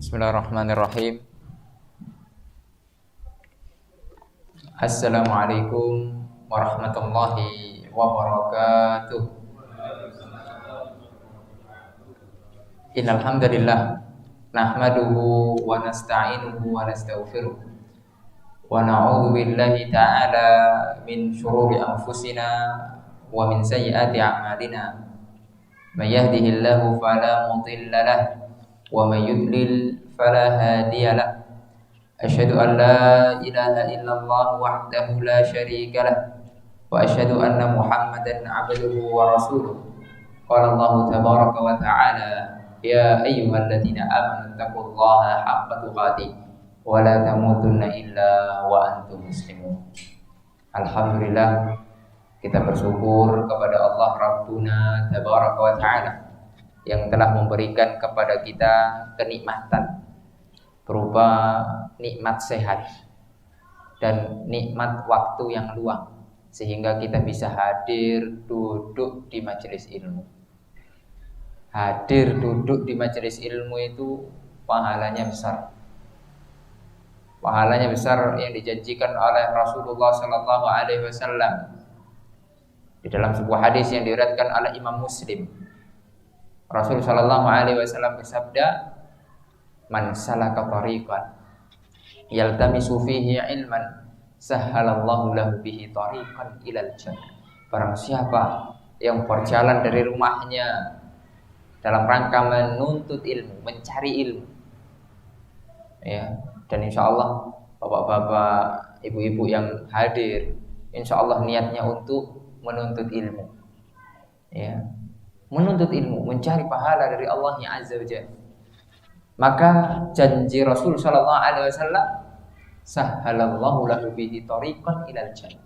Bismillahirrahmanirrahim. Assalamualaikum warahmatullahi wabarakatuh. Innal hamdalillah nahmaduhu wa nasta'inuhu wa nastaghfiruh wa na'udzu billahi ta'ala min shururi anfusina wa min sayyiati a'malina. May yahdihillahu fala mudilla lahu wa may yudlil fala hadiya lahu. Asyhadu an la ilaha illallah wahdahu la syarika lahu wa asyhadu anna Muhammadan 'abduhu wa rasuluh. Qala Allah tabaraka wa ta'ala, ya ayyuhalladzina amanu taqullaha haqqa tuqatih wa la tamutunna illa wa antum muslimun. Alhamdulillah, kita bersyukur kepada Allah Rabbuna tabaraka wa ta'ala yang telah memberikan kepada kita kenikmatan berupa nikmat sehat dan nikmat waktu yang luang, sehingga kita bisa hadir duduk di majelis ilmu. Hadir duduk di majelis ilmu itu pahalanya besar. Pahalanya besar yang dijanjikan oleh Rasulullah sallallahu alaihi wasallam di dalam sebuah hadis yang diriwayatkan oleh Imam Muslim. Rasul sallallahu alaihi wasallam bersabda, "Man salaka tariqan yaltamisu fihi ilman, sahhalallahu lahu bihi tariqan ilal jannah." Barang siapa yang berjalan dari rumahnya dalam rangka menuntut ilmu, mencari ilmu, ya, dan insyaallah bapak-bapak, ibu-ibu yang hadir, insyaallah niatnya untuk menuntut ilmu, ya, menuntut ilmu, mencari pahala dari Allah Azza wa Jalla, maka janji Rasul sallallahu alaihi wasallam, sahhalallahu lahu bihi tariqan ilal jannah.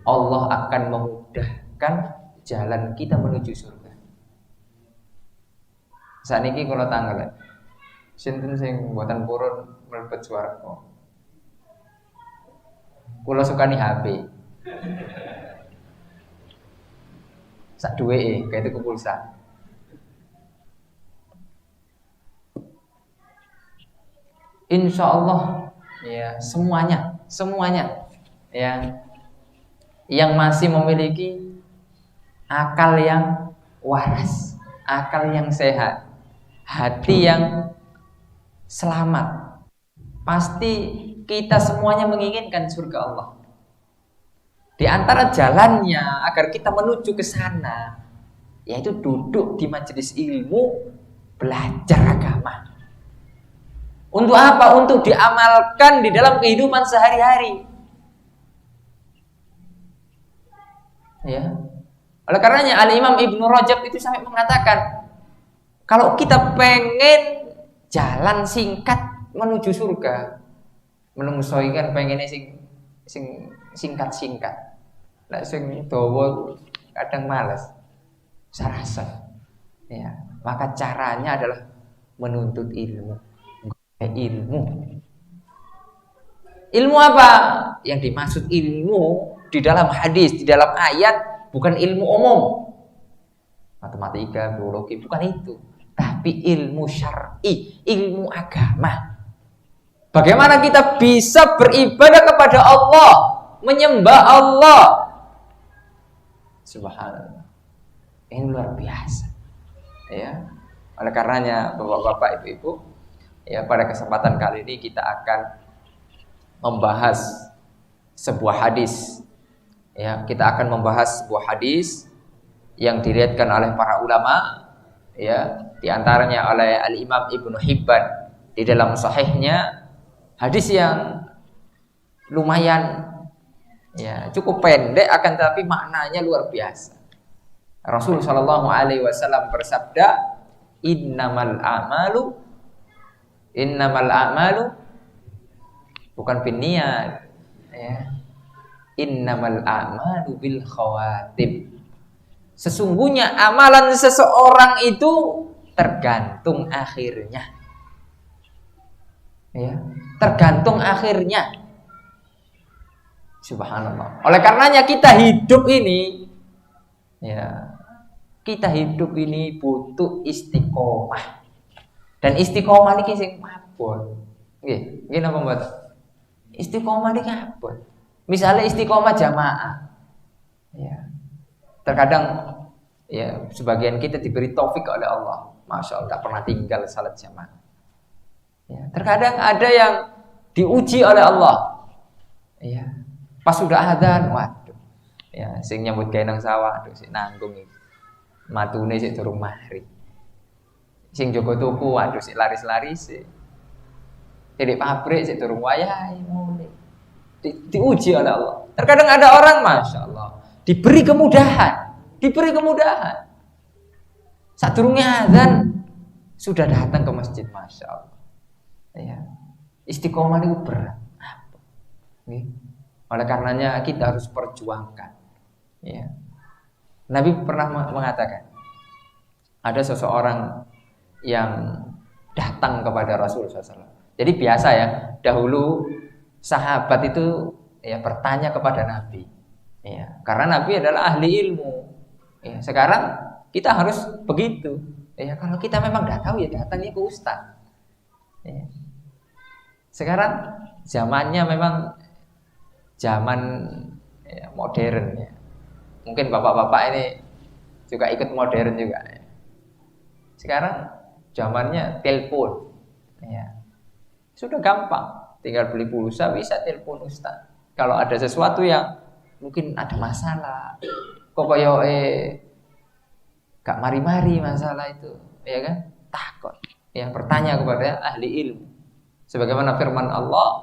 Allah akan memudahkan jalan kita menuju surga. Sakniki kula tanggal sinten sing mboten purun mlebet swarga. Kula sukani HP. Sak duweke kayak itu pulsa. Insyaallah ya, semuanya ya, yang masih memiliki akal yang waras, akal yang sehat, hati yang selamat, pasti kita semuanya menginginkan surga Allah. Di antara jalannya agar kita menuju ke sana, yaitu duduk di majelis ilmu, belajar agama. Untuk apa? Untuk diamalkan di dalam kehidupan sehari-hari. Ya. Oleh karenanya Al-Imam Ibnu Rajab itu sampai mengatakan, kalau kita pengen jalan singkat menuju surga, menungso kan pengennya sing singkat-singkat. Nek sing dawa kadang malas. Sarasa. Ya, maka caranya adalah menuntut ilmu. Ilmu. Ilmu apa? Yang dimaksud ilmu di dalam hadis, di dalam ayat, bukan ilmu umum. Matematika, biologi, bukan itu. Tapi ilmu syar'i, ilmu agama. Bagaimana kita bisa beribadah kepada Allah, menyembah Allah. Subhanallah. Ini luar biasa. Ya. Oleh karenanya Bapak-bapak, Ibu-ibu, ya, pada kesempatan kali ini kita akan membahas sebuah hadis. Ya, kita akan membahas sebuah hadis yang diriwayatkan oleh para ulama, ya, di antaranya oleh Al-Imam Ibnu Hibban di dalam sahihnya. Hadis yang lumayan, ya, cukup pendek akan tetapi maknanya luar biasa. Rasul sallallahu alaihi wasallam bersabda, innamal a'malu bukan binniyat, ya. Innamal a'malu bil khawatim. Sesungguhnya amalan seseorang itu tergantung akhirnya. Ya, tergantung akhirnya. Subhanallah. Oleh karenanya kita hidup ini, ya, kita hidup ini butuh istiqomah Dan istiqomah niki sing abot. Nggih napa mboten? Istiqomah niki abot. Misalnya istiqomah jamaah. Ya. Terkadang ya sebagian kita diberi taufik oleh Allah. Masya Allah, tak pernah tinggal salat jamaah. Ya. Terkadang ada yang diuji oleh Allah. Ya. Pas sudah adzan, waduh. Ya, sing nyambut gawe nang sawah, aduh sik nanggung iki. Matune sik durung mari. Sing jaga tuku, waduh sik laris-laris sik. Jadi pabrik sik durung wayahe mulai. Diuji oleh Allah. Terkadang ada orang, masya Allah, diberi kemudahan. Saat durungnya azan sudah datang ke masjid, masya Allah. Ya. Istiqomah itu berat. Oleh karenanya kita harus perjuangkan. Ya. Nabi pernah mengatakan, ada seseorang yang datang kepada Rasul SAW. Jadi biasa ya, dahulu sahabat itu ya bertanya kepada Nabi. Ya, karena Nabi adalah ahli ilmu. Ya, sekarang kita harus begitu. Ya, kalau kita memang tidak tahu ya datangnya ke ustaz. Ya. Sekarang zamannya memang zaman ya, modern ya. Mungkin bapak-bapak ini juga ikut modern juga. Ya. Sekarang zamannya telepon. Ya. Sudah gampang, tinggal beli pulsa bisa telepon ustaz. Kalau ada sesuatu yang mungkin ada masalah, kok gak mari-mari masalah itu, ya kan? Takut. Ya, bertanya kepada ahli ilmu. Sebagaimana firman Allah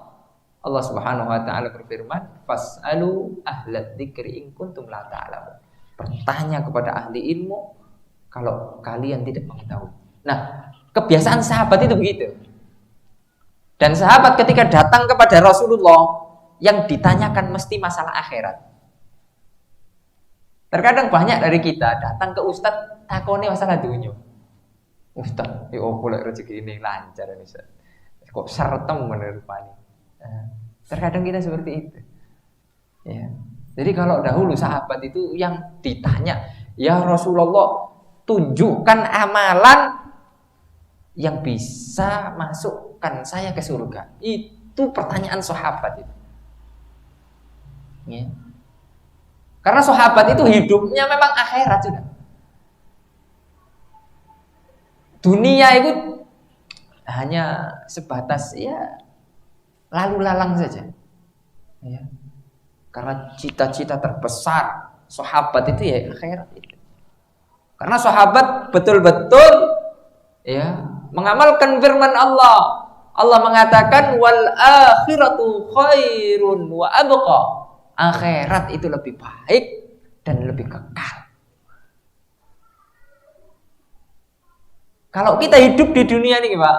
Subhanahu wa taala berfirman, "Fas'alu ahlad dzikri in kuntum la ta'lamun." Bertanya kepada ahli ilmu kalau kalian tidak mengetahui. Nah, kebiasaan sahabat itu begitu. Dan sahabat ketika datang kepada Rasulullah yang ditanyakan mesti masalah akhirat. Terkadang banyak dari kita datang ke ustaz takoni masalah dunia. Ustaz, ya opo lek rezeki ini lancar ini Ustaz. Kok sertem menerupani. Terkadang kita seperti itu. Ya. Jadi kalau dahulu sahabat itu yang ditanya, "Ya Rasulullah, tunjukkan amalan yang bisa masukkan saya ke surga." Itu pertanyaan sahabat itu. Ya. Karena sahabat itu hidupnya memang akhirat sudah. Dunia itu hanya sebatas ya lalu lalang saja. Ya. Karena cita-cita terbesar sahabat itu ya akhirat itu. Karena sahabat betul-betul ya mengamalkan firman Allah. Allah mengatakan wal akhiratu khairun wa abqa. Akhirat itu lebih baik dan lebih kekal. Kalau kita hidup di dunia ini, Pak,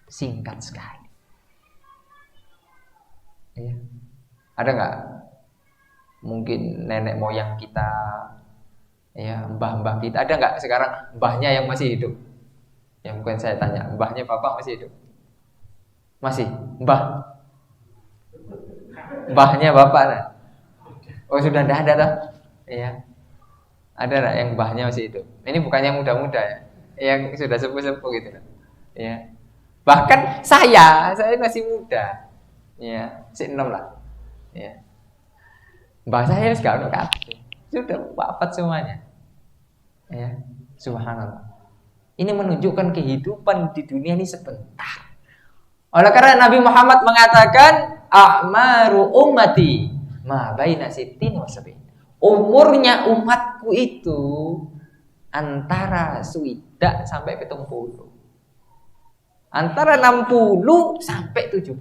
singkat sekali. Ya. Ada nggak? Mungkin nenek moyang kita, ya mbah-mbah kita, ada nggak sekarang mbahnya yang masih hidup? Ya mungkin saya tanya, mbahnya bapak masih hidup? Masih? Mbah? Mbahnya bapak nah? Oh sudah tidak ada toh? Ya. Ada nggak yang mbahnya masih hidup? Ini bukan yang muda-muda ya, yang sudah sepuh-sepuh gitu kan? Ya. Bahkan saya masih muda, ya, si 6 lah, ya. Mbah saya sudah wafat semuanya, ya, subhanallah. Ini menunjukkan kehidupan di dunia ini sebentar. Oleh karena Nabi Muhammad mengatakan, a'maru ummati ma baina sittin wa sab'in. Umurnya umatku itu antara swidak sampai 70. Antara 60 sampai 70.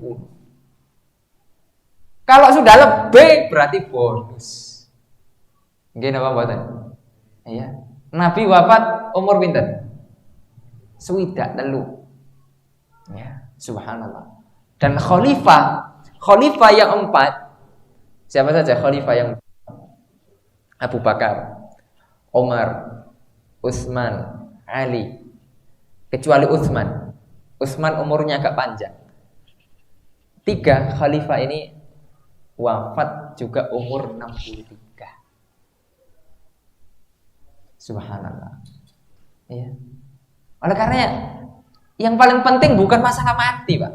Kalau sudah lebih berarti bonus. Nggih napa mboten? Iya. Nabi wafat umur pinten? Swidak telu. Ya, subhanallah. Dan khalifah yang 4. Siapa saja khalifah yang Abu Bakar, Umar, Utsman, Ali. Kecuali Utsman. Utsman umurnya agak panjang. 3 khalifah ini wafat juga umur 63. Subhanallah. Ya. Oleh karenanya yang paling penting bukan masalah mati, Pak.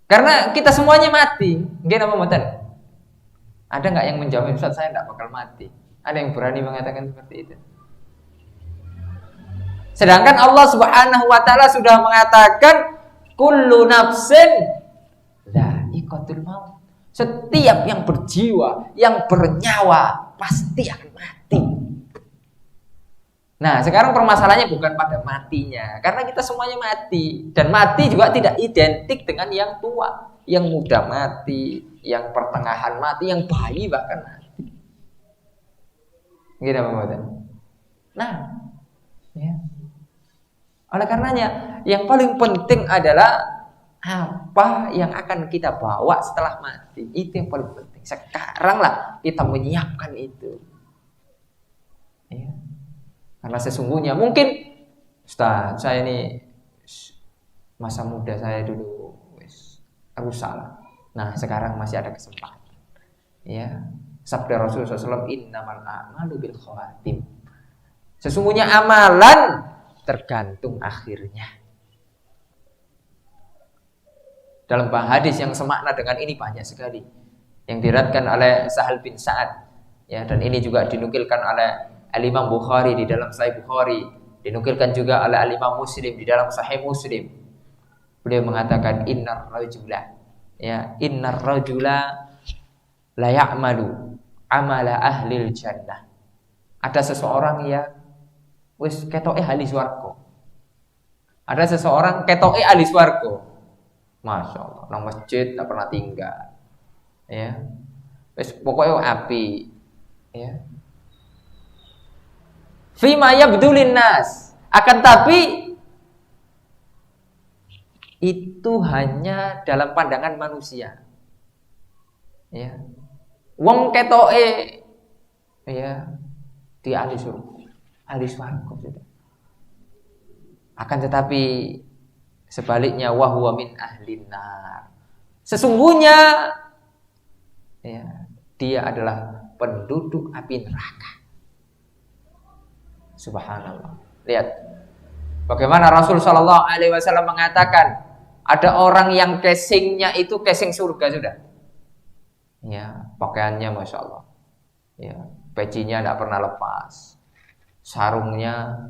Karena kita semuanya mati. Nggih napa mboten? Ada nggak yang menjamin Ustaz saya nggak bakal mati? Ada yang berani mengatakan seperti itu? Sedangkan Allah Subhanahu wa taala sudah mengatakan kullu nafsin dha'iqatul maut. Setiap yang berjiwa, yang bernyawa pasti akan mati. Nah, sekarang permasalahannya bukan pada matinya, karena kita semuanya mati. Dan mati juga tidak identik dengan yang tua. Yang muda mati, yang pertengahan mati, yang bayi bahkan mati. Gitu Pak. Nah, ya. Oleh karenanya, yang paling penting adalah apa yang akan kita bawa setelah mati. Itu yang paling penting. Sekarang lah kita menyiapkan itu. Ya. Karena sesungguhnya mungkin Ustaz, saya ini masa muda saya dulu rusak. Nah, sekarang masih ada kesempatan. Ya. Sabda Rasulullah SAW, innamal a'malu bil khawatim. Sesungguhnya amalan tergantung akhirnya. Dalam hadis yang semakna dengan ini banyak sekali yang diriwayatkan oleh Sahal bin Sa'ad, ya, dan ini juga dinukilkan oleh Al-Imam Bukhari di dalam Sahih Bukhari, dinukilkan juga oleh Al-Imam Muslim di dalam Sahih Muslim. Beliau mengatakan innar rajula la ya'malu amala ahlil jannah. Ada seseorang yang wis ketoke ahli swarga. Ada seseorang ketoke ahli swarga. Masya Allah, nang masjid tak pernah tinggal. Ya. Wis pokoknya api. Ya. Fima yabdulin nas. Akan tapi itu hanya dalam pandangan manusia. Ya. Wong ketoke ya di ahli surga, ahli swarga sudah. Akan tetapi sebaliknya wahwa min ahlin nar. Sesungguhnya ya, dia adalah penduduk api neraka. Subhanallah. Lihat bagaimana Rasul sallallahu alaihi wasallam mengatakan ada orang yang casingnya itu casing surga sudah. Ya, pakaiannya Masya Allah. Ya, pecinya tidak pernah lepas. Sarungnya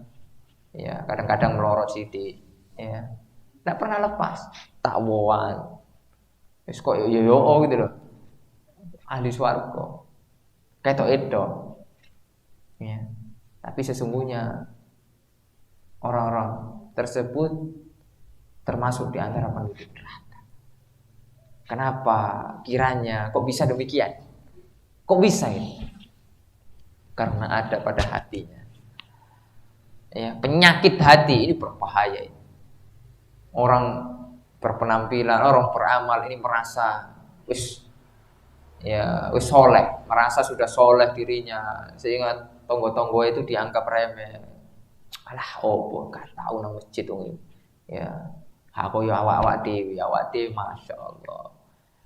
ya kadang-kadang melorot sidik. Ya. Tidak pernah lepas. Takwan. Wis kok yo gitu loh. Ahli swarga. Ketok itu. Ya. Tapi sesungguhnya orang-orang tersebut termasuk di antara penduduk neraka. Kenapa kiranya kok bisa demikian? Kok bisa ini? Karena ada pada hatinya. Ya, penyakit hati ini berbahaya ini. Orang berpenampilan, orang beramal ini merasa wis soleh, merasa sudah soleh dirinya, sehingga tonggo-tonggo itu dianggap remeh. Alah, opo gak tahu nang masjid ini. Ya, aku yo awak dewi, Masya Allah.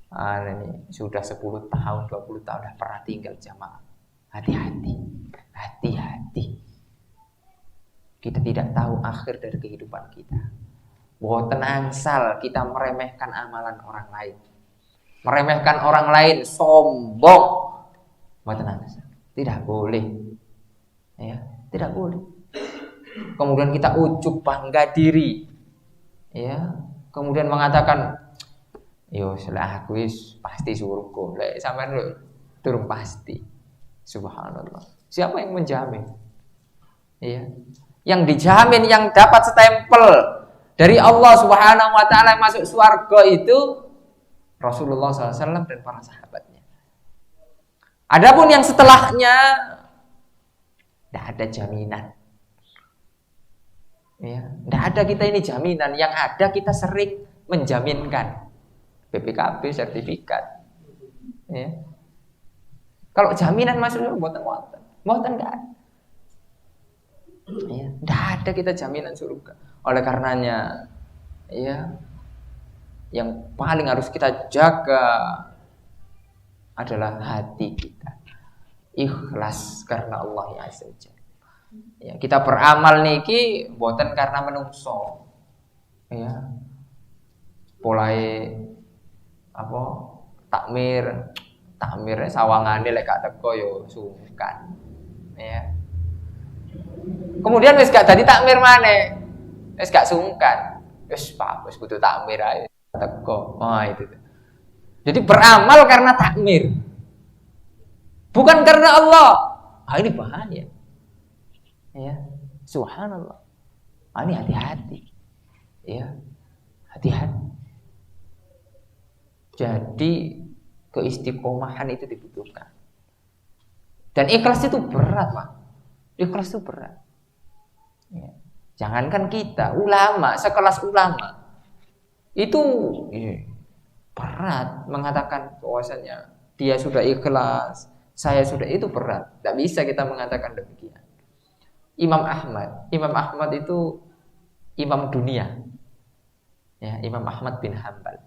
Ini sudah 10 tahun, 20 tahun dah pernah tinggal jamaah. Hati-hati. Kita tidak tahu akhir dari kehidupan kita. Boten angsal kita meremehkan amalan orang lain. Meremehkan orang lain, sombong. Boten angsal. Tidak boleh. Ya, tidak boleh. Kemudian kita ujub bangga diri. Ya, kemudian mengatakan, yo selah aku pasti surga. Lek sampean lho durung pasti. Subhanallah. Siapa yang menjamin? Ya. Yang dijamin, yang dapat stempel dari Allah Subhanahu wa taala masuk surga itu Rasulullah SAW dan para sahabatnya. Adapun yang setelahnya tidak ada jaminan. Ya, tidak ada kita ini jaminan. Yang ada kita sering menjaminkan. BPKB sertifikat. Ya. Kalau jaminan masuk surga mboten enggak ada. Ya, tidak ada kita jaminan surga. Oleh karenanya, ya, yang paling harus kita jaga adalah hati kita. Ikhlas karena Allah Azza wa Jalla. Ya, kita beramal niki mboten karena menungso. Ya. Mulai apa takmir sawangane lek gak teko yo sungkan. Ya. Kemudian wis gak dadi takmir maneh. Wis gak sungkan. Wis Pak, wis kudu takmir ae teko. Wah, itu. Jadi beramal karena takmir. Bukan karena Allah. Ah, ini bahaya. Ya, subhanallah. Ini hati-hati. Ya, hati-hati. Jadi keistiqomahan itu dibutuhkan. Dan ikhlas itu berat, Pak. Ikhlas itu berat. Ya. Jangankan kita, ulama, sekelas ulama itu berat mengatakan bahwasanya dia sudah ikhlas, saya sudah, itu berat. Tidak bisa kita mengatakan demikian. Imam Ahmad itu imam dunia. Ya, Imam Ahmad bin Hanbal.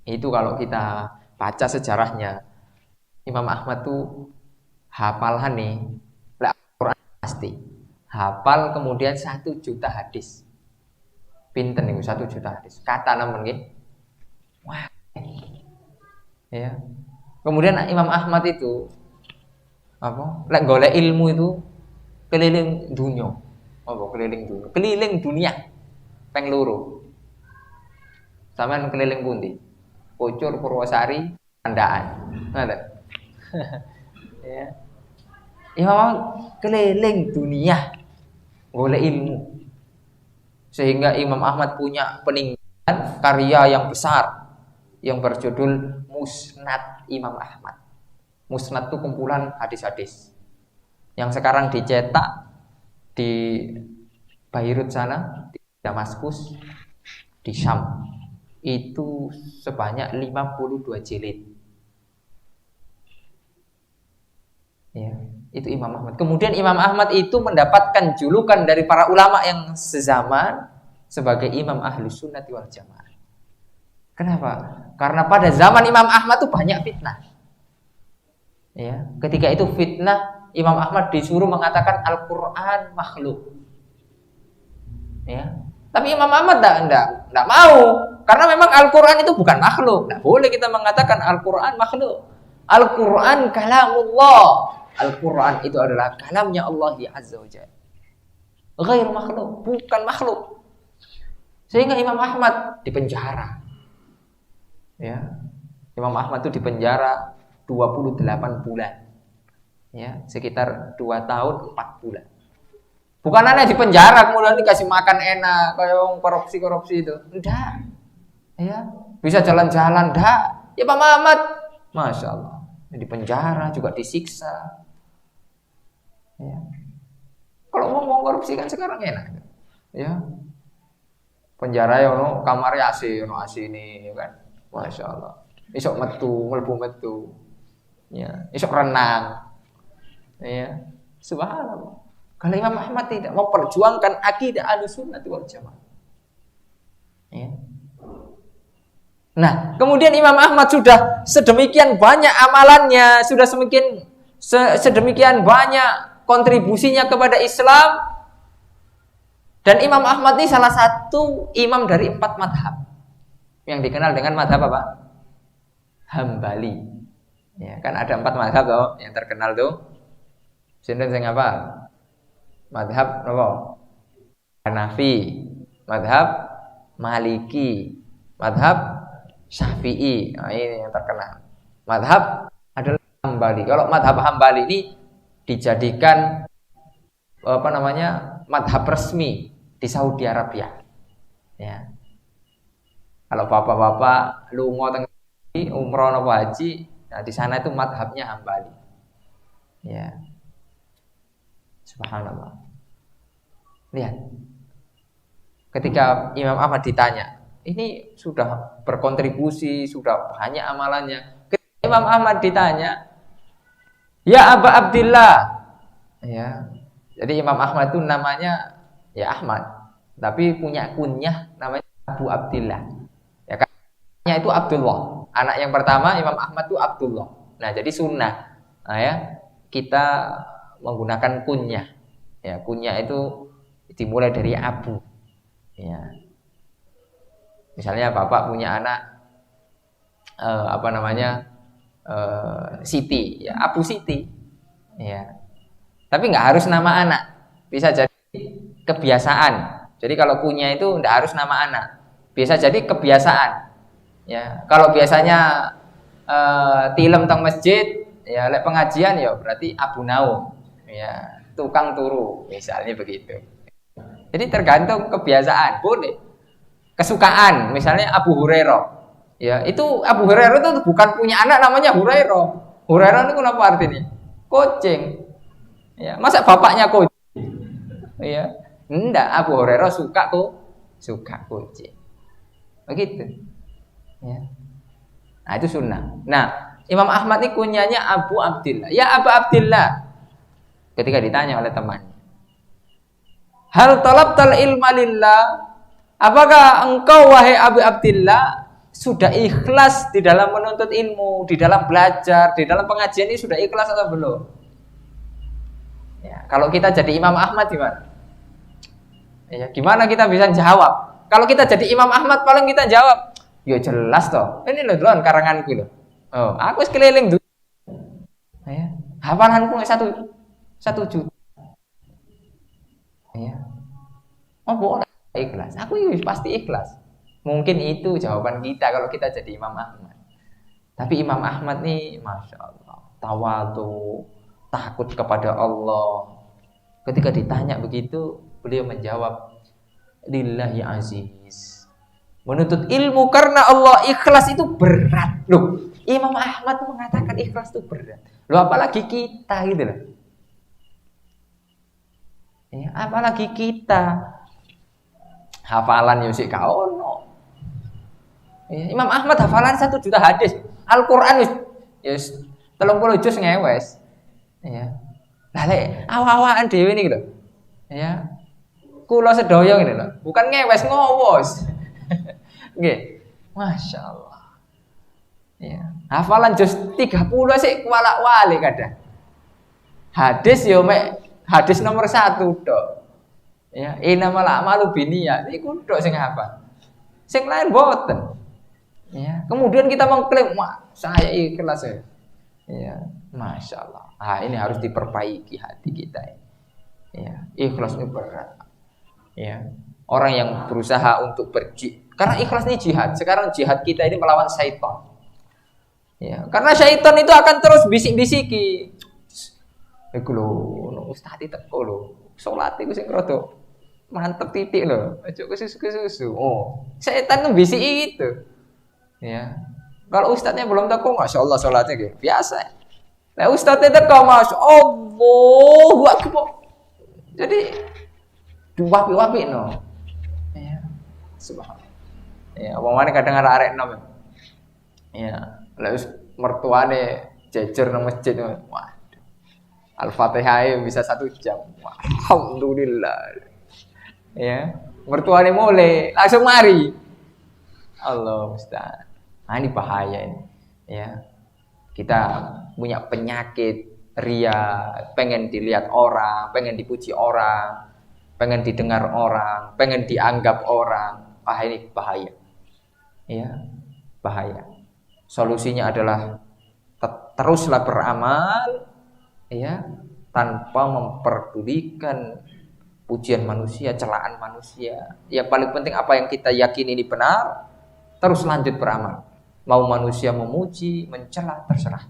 Itu kalau kita baca sejarahnya, Imam Ahmad tuh hafalan nih, Al-Quran pasti. Hafal kemudian 1 juta hadis. Pinten niku 1 juta hadis. Kata namun nggih. Wah. Ya. Kemudian Imam Ahmad itu apa? Lek golek ilmu itu keliling dunia. Apa keliling dunia? Keliling dunia. Peng loro. Sampeyan keliling pundi? Pucur, Purwosari, Andaan. Ngoten. Ya. Imam Ahmad keliling dunia golek ilmu. Sehingga Imam Ahmad punya peninggalan karya yang besar yang berjudul Musnad Imam Ahmad. Musnad itu kumpulan hadis-hadis yang sekarang dicetak di Beirut sana, di Damaskus, di Syam. Itu sebanyak 52 jilid. Ya, itu Imam Ahmad. Kemudian Imam Ahmad itu mendapatkan julukan dari para ulama yang sezaman sebagai Imam Ahlus Sunnati wal Jamaah. Kenapa? Karena pada zaman Imam Ahmad itu banyak fitnah. Ya, ketika itu fitnah, Imam Ahmad disuruh mengatakan Al-Quran makhluk. Ya, tapi Imam Ahmad tidak mau, karena memang Al-Quran itu bukan makhluk. Tidak boleh kita mengatakan Al-Quran makhluk. Al-Quran kalamullah. Al-Quran itu adalah kalamnya Allah Azza wa Jalla. Ghair makhluk, bukan makhluk. Sehingga Imam Ahmad dipenjara. Ya. Imam Ahmad itu dipenjara 28 bulan. Ya, sekitar 2 tahun 4 bulan. Bukan hanya dipenjara kemudian dikasih makan enak kayak korupsi itu. Enggak. Ya, bisa jalan-jalan enggak. Ya Pak Muhammad, Masya Allah, di penjara juga disiksa. Ya. Kalau ngomong korupsi kan sekarang enak, ya. Penjara ya no kamar AC, no AC ini, kan, Masya Allah. Isok metu, mlebu metu, ya. Isok renang, ya. Subhanallah. Kalau Imam Ahmad tidak memperjuangkan akidah Ahlussunnah wal Jamaah. Ya. Nah, kemudian Imam Ahmad sudah sedemikian banyak amalannya, sudah sedemikian banyak kontribusinya kepada Islam. Dan Imam Ahmad ini salah satu imam dari 4 madhab yang dikenal dengan madhab apa? Hambali. Ya, kan ada 4 madhab tuh yang terkenal tuh. Sinten sing apa? Madhab apa? Hanafi, madhab Maliki, madhab Syafi'i. Nah, ini yang terkenal. Madhab adalah Hambali. Kalau madhab Hambali ini dijadikan madhab resmi di Saudi Arabia. Ya. Kalau bapak-bapak lunga teng umroh atau haji, nah di sana itu madhabnya Hambali. Ya. Subhanallah. Lihat. Ketika Imam Ahmad ditanya, ini sudah berkontribusi, sudah banyak amalannya. Ketika Imam Ahmad ditanya, ya Aba Abdillah, ya. Jadi Imam Ahmad itu namanya ya Ahmad, tapi punya kunyah namanya Abu Abdillah. Ya, kakaknya itu Abdullah. Anak yang pertama Imam Ahmad itu Abdullah. Nah, jadi sunnah. Nah, ya, kita menggunakan kunyah. Ya, kunyah itu dimulai dari abu. Ya. Misalnya bapak punya anak Siti, ya Abu Siti. Ya. Tapi nggak harus nama anak. Bisa jadi kebiasaan. Jadi kalau kunyah itu nggak harus nama anak. Bisa jadi kebiasaan. Ya, kalau biasanya tilem teng masjid, ya lek pengajian ya berarti Abu Naum. Ya, tukang turu, misalnya begitu. Jadi tergantung kebiasaan, boleh. Kesukaan, misalnya Abu Hurairah. Ya, itu Abu Hurairah itu bukan punya anak namanya Hurairah. Hurairah itu apa artinya? Kucing. Ya, masa bapaknya kucing? Ya, enggak, Abu Hurairah suka kucing. Begitu. Ya. Nah, itu sunnah. Nah, Imam Ahmad ini kunyanya Abu Abdillah. Ya Abu Abdillah. Ketika ditanya oleh temannya, hal talabtal ilma lillah? Apakah engkau wahai Abu Abdillah sudah ikhlas di dalam menuntut ilmu, di dalam belajar, di dalam pengajian ini sudah ikhlas atau belum? Ya, kalau kita jadi Imam Ahmad gimana? Ya, gimana kita bisa jawab? Kalau kita jadi Imam Ahmad paling kita jawab, ya jelas toh. Ini loh duluan karanganku loh. Oh, aku sekeliling dulu. Ya, hafalanku satu juta. Ya. Oh boleh ikhlas. Aku pasti ikhlas. Mungkin itu jawaban kita kalau kita jadi Imam Ahmad. Tapi Imam Ahmad nih, masya Allah, tawadhu, takut kepada Allah. Ketika ditanya begitu, beliau menjawab, lillahi aziz. Menuntut ilmu karena Allah, ikhlas itu berat. Loh, Imam Ahmad mengatakan ikhlas itu berat. Loh, apalagi kita gitu loh. Ya, apalagi kita. Hafalan yusik kaono. Ya, Imam Ahmad hafalan 1 juta hadis. Al-Qur'an wis 30 juz ngewes. Ya. Lah lek awak-awakan dhewe niki lho. Ya. Kula sedaya ngene lho. Bukan ngewes ngowos. Nggih. Masyaallah. Ya. Hafalan juz 30 sik kuwalak-walik kadang. Hadis yo mek hadis nomor 1 tok. Ya, innamal a'malu binniyat. Iku tok sing hafal. Sing lain boten. Ya, kemudian kita mengklaim, "Wah, saya ikhlas ya." Ya, masyaallah. Ah, ini harus diperbaiki hati kita. Ya, ikhlas itu berat. Ya. Orang yang berusaha untuk karena ikhlas ini jihad. Sekarang jihad kita ini melawan syaitan. Ya, karena syaitan itu akan terus bisik-bisiki. Iku lho, ustaz teko lho. Salat iku sing rada mantep titik lho. Aja kesusu-kesusu. Oh, syaitan tuh bisiki gitu. Ya. Kalau ustadznya belum teko, masya Allah sholatnya gitu. Biasa. Nah ustadznya teko, masya Allah, jadi wapi-wapi no. Ya, subhanallah. Ya, omongane kadang arek-arek nom. Ya, lalu mertuane jejer nang masjid. Wah. Al-Fatihah bisa 1 jam. Alhamdulillah. Ya, mertuane mulai langsung mari. Allah Ustaz. Nah, ini bahaya ini. Ya. Kita punya penyakit ria, pengen dilihat orang, pengen dipuji orang, pengen didengar orang, pengen dianggap orang. Ah, ini bahaya. Ya, bahaya. Solusinya adalah teruslah beramal ya, tanpa memperdulikan pujian manusia, celaan manusia. Yang paling penting apa yang kita yakini ini benar, terus lanjut beramal. Mau manusia memuji, mencela, terserah.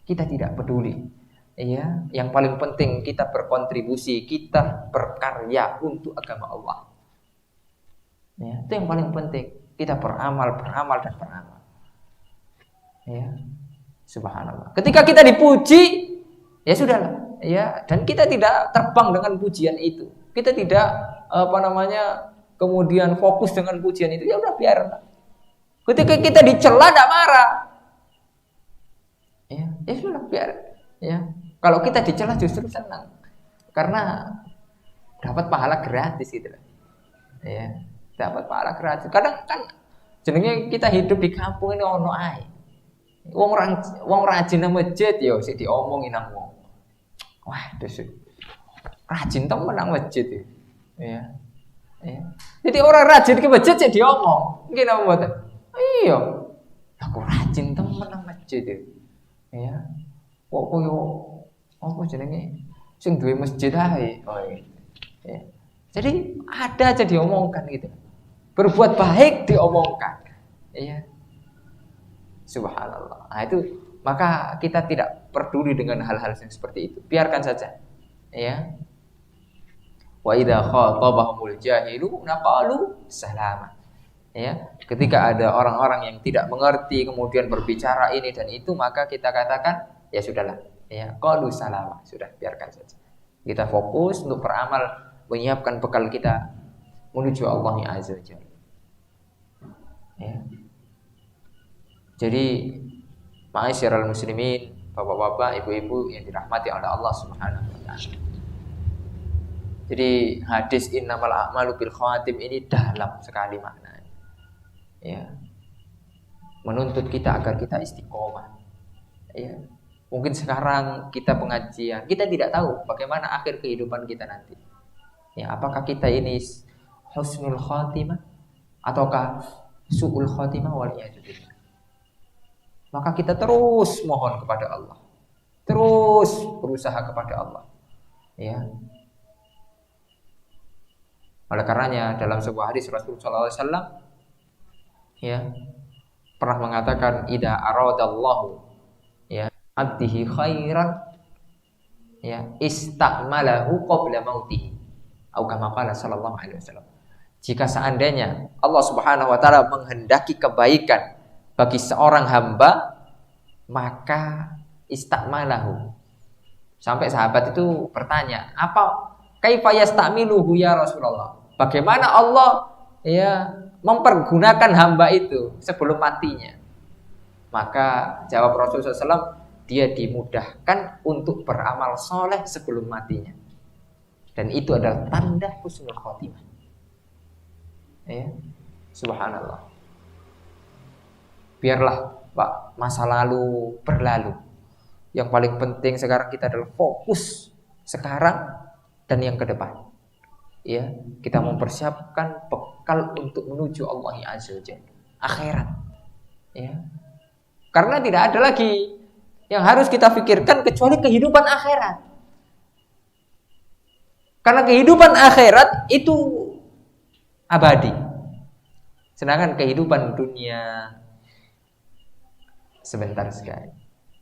Kita tidak peduli. Ya, yang paling penting kita berkontribusi, kita berkarya untuk agama Allah. Ya, itu yang paling penting. Kita beramal dan beramal. Ya, subhanallah. Ketika kita dipuji, ya sudahlah. Ya, dan kita tidak terbang dengan pujian itu. Kita tidak kemudian fokus dengan pujian itu. Ya udah biarlah. Ketika kita dicela tidak marah. Ya sudah biar. Ya. Kalau kita dicela justru senang. Karena dapat pahala gratis gitu. Ya, dapat pahala gratis. Kadang kan jenenge kita hidup di kampung ini ono ae. Wong rajin nang masjid ya sik diomongin nang wong. Waduh, rajin temen nang masjid ya. Ya. Jadi orang rajin ke masjid cek diomong. Nggih napa mboten? Iya. Aku rajin temen nang masjid ya. Kok koyo apa jenenge? Sing duwe masjid ae. Oh iya. Ya. Jadi ada aja diomongkan gitu. Berbuat baik diomongkan. Iya. Subhanallah. Nah itu maka kita tidak peduli dengan hal-hal yang seperti itu. Biarkan saja. Ya. Wa idza khatabahumul jahiluna qalu salama. Ya, ketika ada orang-orang yang tidak mengerti kemudian berbicara ini dan itu maka kita katakan ya sudahlah. Ya, qalu salama. Sudah, biarkan saja. Kita fokus untuk beramal menyiapkan bekal kita menuju Allah Azza wa Jalla. Ya. Jadi ma'asyiral muslimin, bapak-bapak, ibu-ibu yang dirahmati oleh Allah Subhanahu wa taala. Jadi hadis innamal a'malu bil khawatim ini dalam sekali maknanya. Ya. Menuntut kita agar kita istiqomah. Ya. Mungkin sekarang kita pengajian, kita tidak tahu bagaimana akhir kehidupan kita nanti. Ya, apakah kita ini husnul khatimah ataukah su'ul khatimah wal iyadu billah. Maka kita terus mohon kepada Allah, terus berusaha kepada Allah. Ya. Oleh karenanya dalam sebuah hadis Rasulullah SAW ya pernah mengatakan idza aradallahu ya abdihi khairan ya istamalahu qabla mautihi atau kama qala sallallahu alaihi wasallam. Jika seandainya Allah Subhanahu wa taala menghendaki kebaikan bagi seorang hamba, maka istakmalahu. Sampai sahabat itu bertanya, apa kaifa yastamiluhu ya Rasulullah? Bagaimana Allah ya mempergunakan hamba itu sebelum matinya? Maka jawab Rasulullah SAW, dia dimudahkan untuk beramal soleh sebelum matinya. Dan itu adalah tanda husnul khotimah. Ya, subhanallah. Biarlah Pak masa lalu berlalu. Yang paling penting sekarang kita adalah fokus sekarang dan yang ke depan. Ya, kita mempersiapkan bekal untuk menuju Allah Azza wa Jalla, akhirat. Ya. Karena tidak ada lagi yang harus kita pikirkan kecuali kehidupan akhirat. Karena kehidupan akhirat itu abadi. Sedangkan kehidupan dunia sebentar sekali.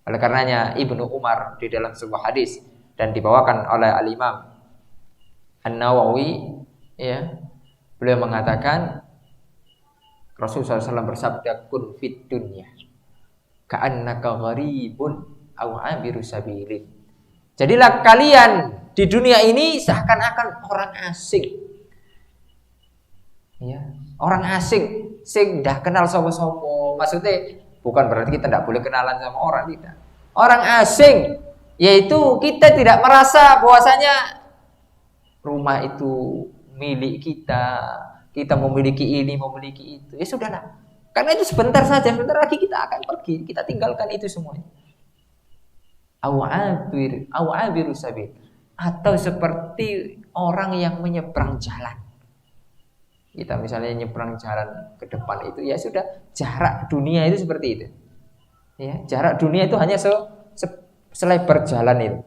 Oleh karenanya Ibnu Umar di dalam sebuah hadis dan dibawakan oleh Al-Imam An-Nawawi ya, beliau mengatakan Rasulullah SAW bersabda kun fid dunya ka'annaka gharibun aw 'abiru sabilin. Jadilah kalian di dunia ini seakan-akan orang asing. Ya, orang asing sing dah kenal sapa-sapa. Maksudnya bukan berarti kita tidak boleh kenalan sama orang, tidak. Orang asing, yaitu kita tidak merasa bahwasanya rumah itu milik kita, kita memiliki ini, memiliki itu. Ya sudahlah. Karena itu sebentar saja, sebentar lagi kita akan pergi, kita tinggalkan itu semuanya. Awabiru sabil, atau seperti orang yang menyeberang jalan. Kita misalnya nyebrang jalan ke depan itu, ya sudah, jarak dunia itu seperti itu. Ya, jarak dunia itu hanya selebar jalan itu.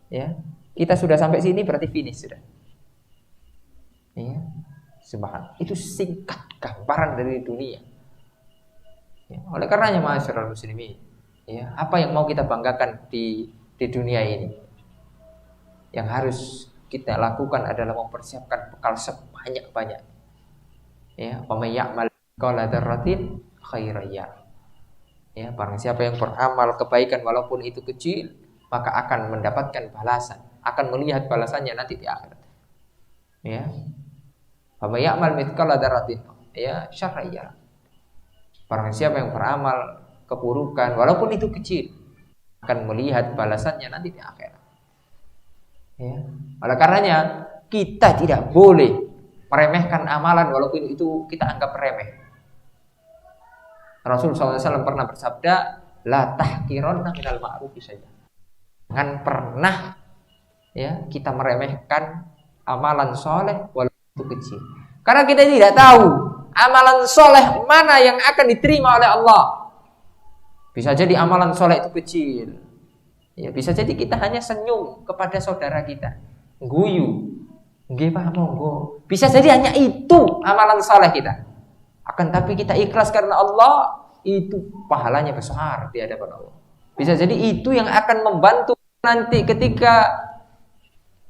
Ya, kita sudah sampai sini berarti finish sudah. Ya, subhanallah. Itu singkat gambaran dari dunia. Ya, oleh karenanya ma'asyiral muslimin, ya, apa yang mau kita banggakan di dunia ini? Yang harus kita lakukan adalah mempersiapkan bekal sebanyak-banyak. Ya, wa may ya'mal qala dzarratin khairan yarah. Ya, barang siapa yang beramal kebaikan walaupun itu kecil, maka akan mendapatkan balasan, akan melihat balasannya nanti di akhirat. Ya. Wa may ya'mal mithqala dzarratin ya syarran yarah. Barang siapa yang beramal keburukan walaupun itu kecil, akan melihat balasannya nanti di akhirat. Ya. Oleh karenanya kita tidak boleh meremehkan amalan walaupun itu kita anggap remeh. Rasulullah SAW pernah bersabda, la tahqiranna minal ma'rufi syai'an. Jangan pernah ya kita meremehkan amalan soleh walaupun itu kecil. Karena kita tidak tahu amalan soleh mana yang akan diterima oleh Allah. Bisa jadi amalan soleh itu kecil. Ya, bisa jadi kita hanya senyum kepada saudara kita, guyu, nggih Pak monggo. Bisa jadi hanya itu amalan soleh kita. Akan tapi kita ikhlas karena Allah, itu pahalanya besar di hadapan Allah. Bisa jadi itu yang akan membantu nanti ketika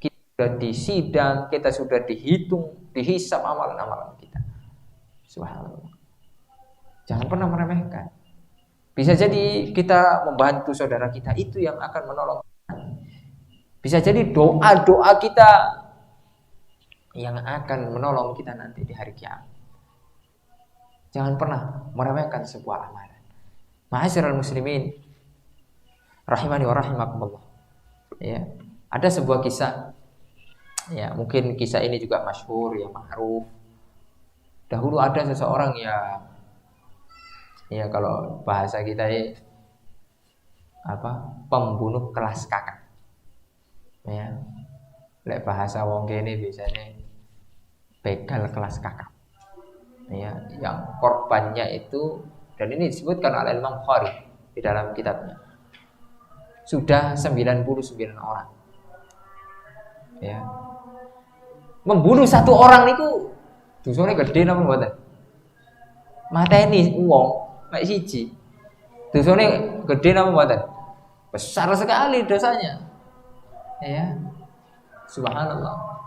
kita sudah disidang, kita sudah dihitung, dihisab amalan-amalan kita. Subhanallah. Jangan pernah meremehkan. Bisa jadi kita membantu saudara kita, itu yang akan menolong. Bisa jadi doa-doa kita yang akan menolong kita nanti di hari kiamat. Jangan pernah meremehkan sebuah amalan. Ma'asyiral muslimin rahimani wa rahimakumullah. Ya, ada sebuah kisah. Ya, mungkin kisah ini juga masyhur, ya ma'ruf. Dahulu ada seseorang yang, ya kalau bahasa kita pembunuh kelas kakap. Ya. Lek bahasa wong kene biasanya begal kelas kakap. Ya, yang korbannya itu, dan ini disebutkan oleh Imam Bukhari di dalam kitabnya, sudah 99 orang. Ya. Membunuh satu orang itu dosane gede napa mboten? Mateni wong mek siji. Dosane gede napa mboten? Besar sekali dosanya. Ya. Subhanallah.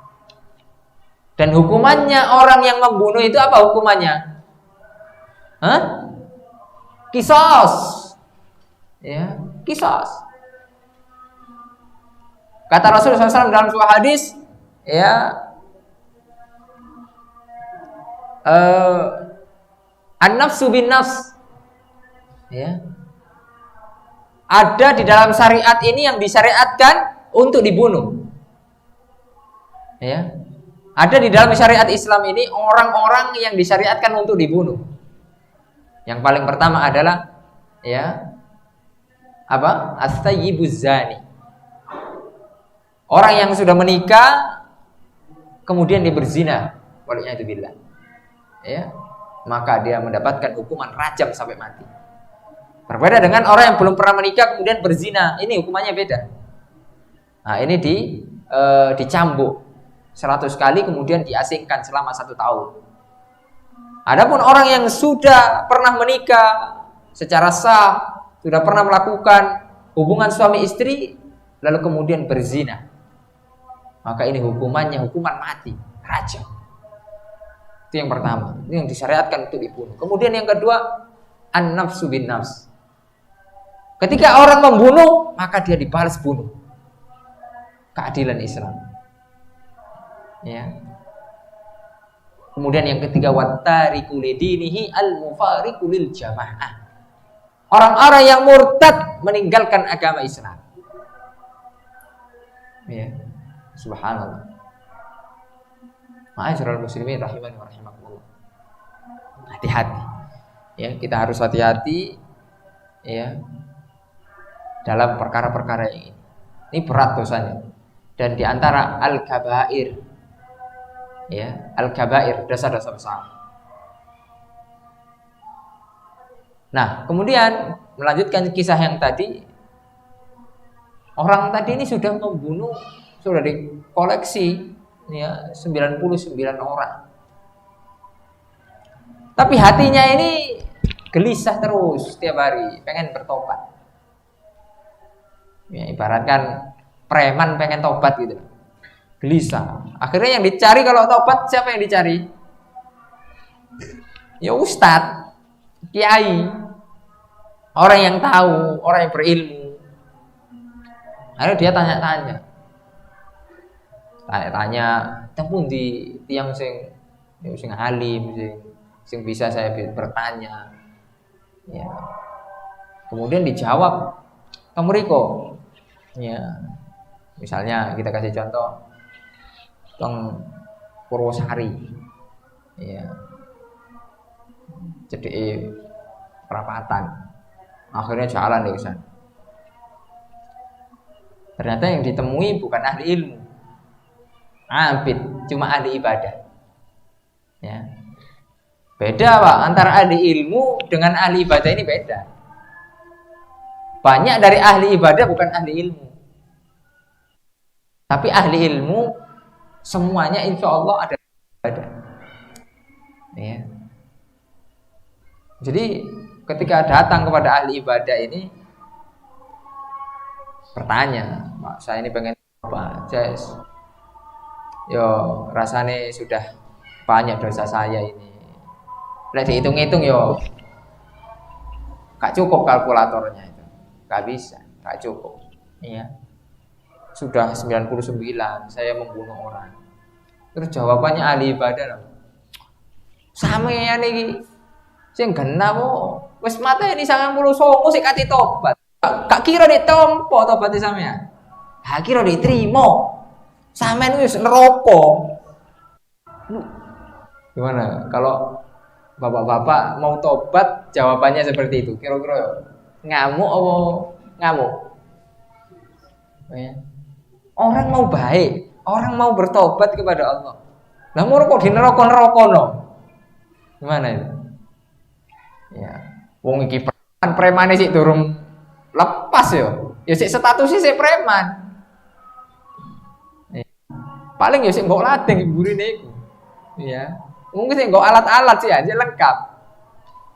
Dan hukumannya orang yang membunuh itu apa hukumannya? Qisas. Ya, qisas. Kata Rasulullah SAW dalam sebuah hadis, ya, an-nafsu bin nafs. Ya. Ada di dalam syariat ini yang disyariatkan untuk dibunuh. Ya. Ada di dalam syariat Islam ini orang-orang yang disyariatkan untuk dibunuh. Yang paling pertama adalah, ya, apa? As-sayyibuz zani. Orang yang sudah menikah kemudian dia berzina, waliyadzubillah. Ya, maka dia mendapatkan hukuman rajam sampai mati. Berbeda dengan orang yang belum pernah menikah kemudian berzina, ini hukumannya beda. Nah, ini dicambuk 100 kali kemudian diasingkan selama 1 tahun. Adapun orang yang sudah pernah menikah secara sah, sudah pernah melakukan hubungan suami istri lalu kemudian berzina, maka ini hukumannya hukuman mati, rajam. Itu yang pertama, ini yang disyariatkan untuk dibunuh. Kemudian yang kedua, an-nafsu bin nafs. Ketika orang membunuh, maka dia dibalas bunuh. Keadilan Islam. Ya. Kemudian yang ketiga, wattariku lidinihi al-mufariqu lil jamaah. Orang-orang yang murtad meninggalkan agama Islam. Ya. Subhanallah. Ma'asyiral muslimin rahimani wa rahimakumullah. Hati-hati. Ya, kita harus hati-hati ya dalam perkara-perkara yang ini. Ini berat dosanya. Dan di antara al-kabair, ya, al-kabair, dosa-dosa besar. Nah, kemudian melanjutkan kisah yang tadi, orang tadi ini sudah membunuh, sudah dikoleksi, ya, 99 orang. Tapi hatinya ini gelisah terus setiap hari, pengen bertobat. Ya, ibaratkan preman pengen tobat gitu. Gelisah. Akhirnya yang dicari kalau tobat, siapa yang dicari? Ya ustadz, kiai, orang yang tahu, orang yang berilmu. Akhirnya dia tanya-tanya, tempun di tiang sing alim, sing bisa saya bertanya. Ya. Kemudian dijawab, kamu Riko. Ya. Misalnya kita kasih contoh teng Purwosari, ya, jadi perapatan, akhirnya jalan di sana. Ternyata yang ditemui bukan ahli ilmu, abid, cuma ahli ibadah. Ya. Beda Pak, antara ahli ilmu dengan ahli ibadah ini beda. Banyak dari ahli ibadah bukan ahli ilmu. Tapi ahli ilmu semuanya insya Allah ada ibadah. Ya. Jadi ketika datang kepada ahli ibadah ini bertanya, Pak, saya ini pengen apa? Jess, yo rasanya sudah banyak dosa saya ini. Lihat dihitung-hitung yo, gak cukup kalkulatornya itu, gak bisa, gak cukup. Iya, sudah 99 saya membunuh orang. Terus jawabannya ahli ibadah loh. Sama ya nih. Sing genah mo, wis mateni 99 sik kate tobat. Gak kira ditampa tobat sampean. Ha kira diterima. Sampean wis neraka. Gimana kalau bapak-bapak mau tobat jawabannya seperti itu? Kira-kira ngamuk apa ngamuk? Ya. Orang mau baik, orang mau bertobat kepada Allah. Lah mau kok di neraka-neraka no? Gimana itu? Ya, wong iki premane sik durung lepas yo. Ya sik statusnya sik preman. Ya. Paling ya sik mbok ladeng burine iku. Ya. Mungkin sik mbok alat-alat sih aja lengkap.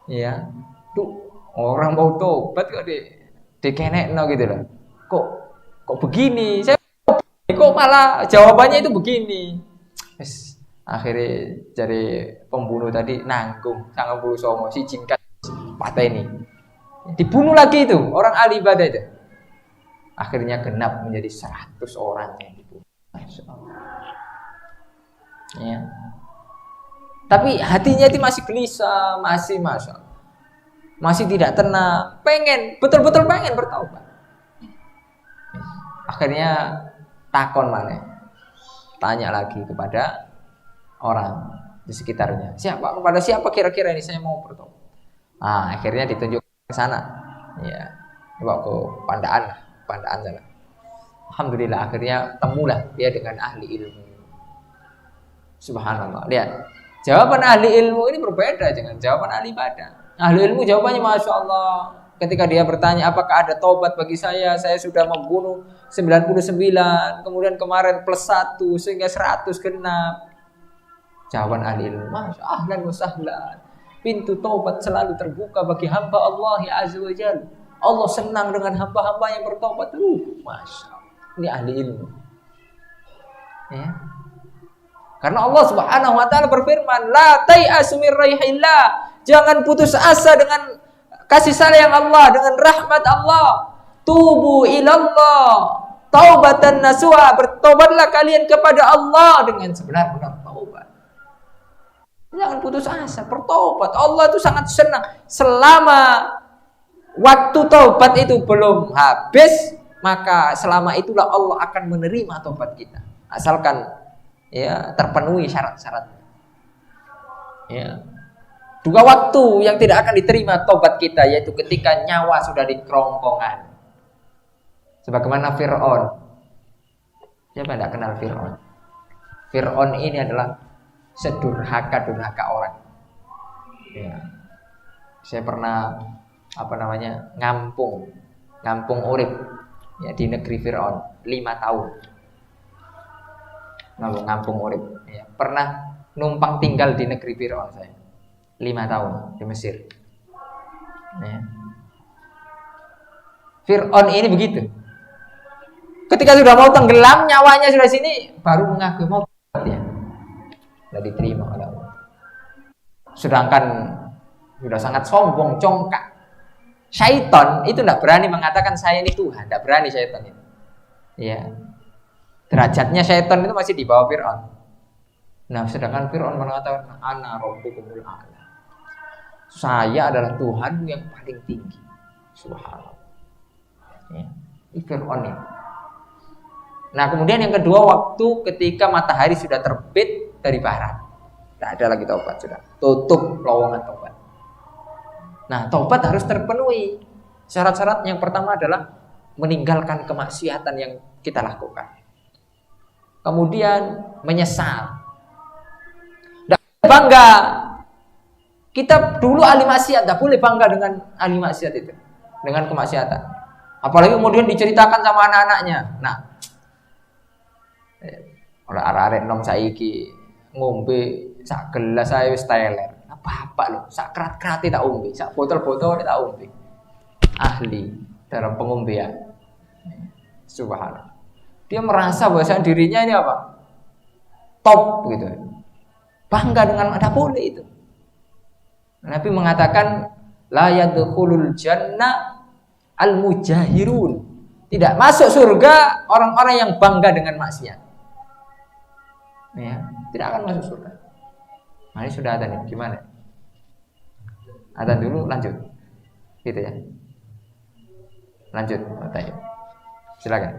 Ya. Tuh orang mau tobat kok dikenekno gitu loh. Kok begini? Saya kok malah jawabannya itu begini. Wes akhirnya dari pembunuh tadi nanggung 99 si jingkat pateni. Dibunuh lagi itu orang ahli ibadah itu. Akhirnya genap menjadi 100 orang yang dibunuh. Masyaallah. Ya. Tapi hatinya itu masih gelisah, masih masyaallah. Masih tidak tenang, betul-betul pengen bertaubat. Akhirnya takon maneh. Tanya lagi kepada orang di sekitarnya. Kepada siapa kira-kira ini saya mau bertobat? Nah, akhirnya ditunjuk ke sana. Ya. Coba ke Pandaan sana. Alhamdulillah akhirnya temulah dia dengan ahli ilmu. Subhanallah. Lihat. Jawaban ahli ilmu ini berbeda dengan jawaban ahli ibadah. Ahli ilmu jawabannya Masya Allah. Ketika dia bertanya apakah ada taubat bagi saya sudah membunuh 99, kemudian kemarin plus 1 sehingga 100 genap. Jawaban ahli ilmu, Masya ahlan wa sahlan. Pintu taubat selalu terbuka bagi hamba Allah Azza wa Jalla. Allah senang dengan hamba-hamba yang bertaubat. Masya Allah. Ini ahli ilmu. Ya. Karena Allah Subhanahu wa taala berfirman, "La tai'asu mir raihillah." Jangan putus asa dengan kasih sayang Allah, dengan rahmat Allah. Tubu ilallah taubatan nasuha. Bertobatlah kalian kepada Allah dengan sebenar-benar taubat. Jangan putus asa, bertobat. Allah itu sangat senang. Selama waktu taubat itu belum habis, maka selama itulah Allah akan menerima taubat kita. Asalkan ya terpenuhi syarat-syaratnya. Ya. 2 waktu yang tidak akan diterima taubat kita, yaitu ketika nyawa sudah di kerongkongan. Sebagaimana Fir'aun. Siapa yang tidak kenal Fir'aun? Fir'aun ini adalah sedurhaka orang. Ya. Saya pernah ngampung urip ya di negeri Fir'aun 5 tahun. Ngampung urip. Ya. Pernah numpang tinggal di negeri Fir'aun saya 5 tahun di Mesir. Ya. Fir'aun ini begitu. Ketika sudah mau tenggelam, nyawanya sudah sini, baru mengaku mau ya. Tidak diterima oleh Allah. Sedangkan sudah sangat sombong, congkak. Syaitan itu tidak berani mengatakan saya ini Tuhan, tidak berani syaitan itu. Ya. Derajatnya syaitan itu masih di bawah Fir'aun. Nah, sedangkan Fir'aun mengatakan ana rabbukumul a'la. Saya adalah Tuhan yang paling tinggi. Subhanallah. Ya. Ini Fir'aun ini. Nah, kemudian yang kedua, waktu ketika matahari sudah terbit dari barat. Tidak ada lagi taubat, sudah tutup lowongan taubat. Nah, taubat harus terpenuhi. Syarat-syarat yang pertama adalah meninggalkan kemaksiatan yang kita lakukan. kemudian menyesal. Tidak bangga. Kita dulu ahli maksiat, tidak boleh bangga dengan ahli maksiat itu, dengan kemaksiatan. Apalagi kemudian diceritakan sama anak-anaknya. Nah, oleh arek-arek nom saiki ngombe sak gelas ae wis teler. Apa-apa lho, sak krat-krate tak ombe, sak botol-botol tak ombe. Ahli dalam pengombean. Subhanallah. Dia merasa bahwa dirinya ini apa? Top gitu. Bangga dengan ada boleh itu. Nabi mengatakan la yadkhulul jannah al-mujahirun. Tidak masuk surga orang-orang yang bangga dengan maksiat. Ya, tidak akan masuk surga. Nah, ini sudah ada nih, gimana? Adzan dulu lanjut. Gitu ya. Lanjut, tanya. Silakan.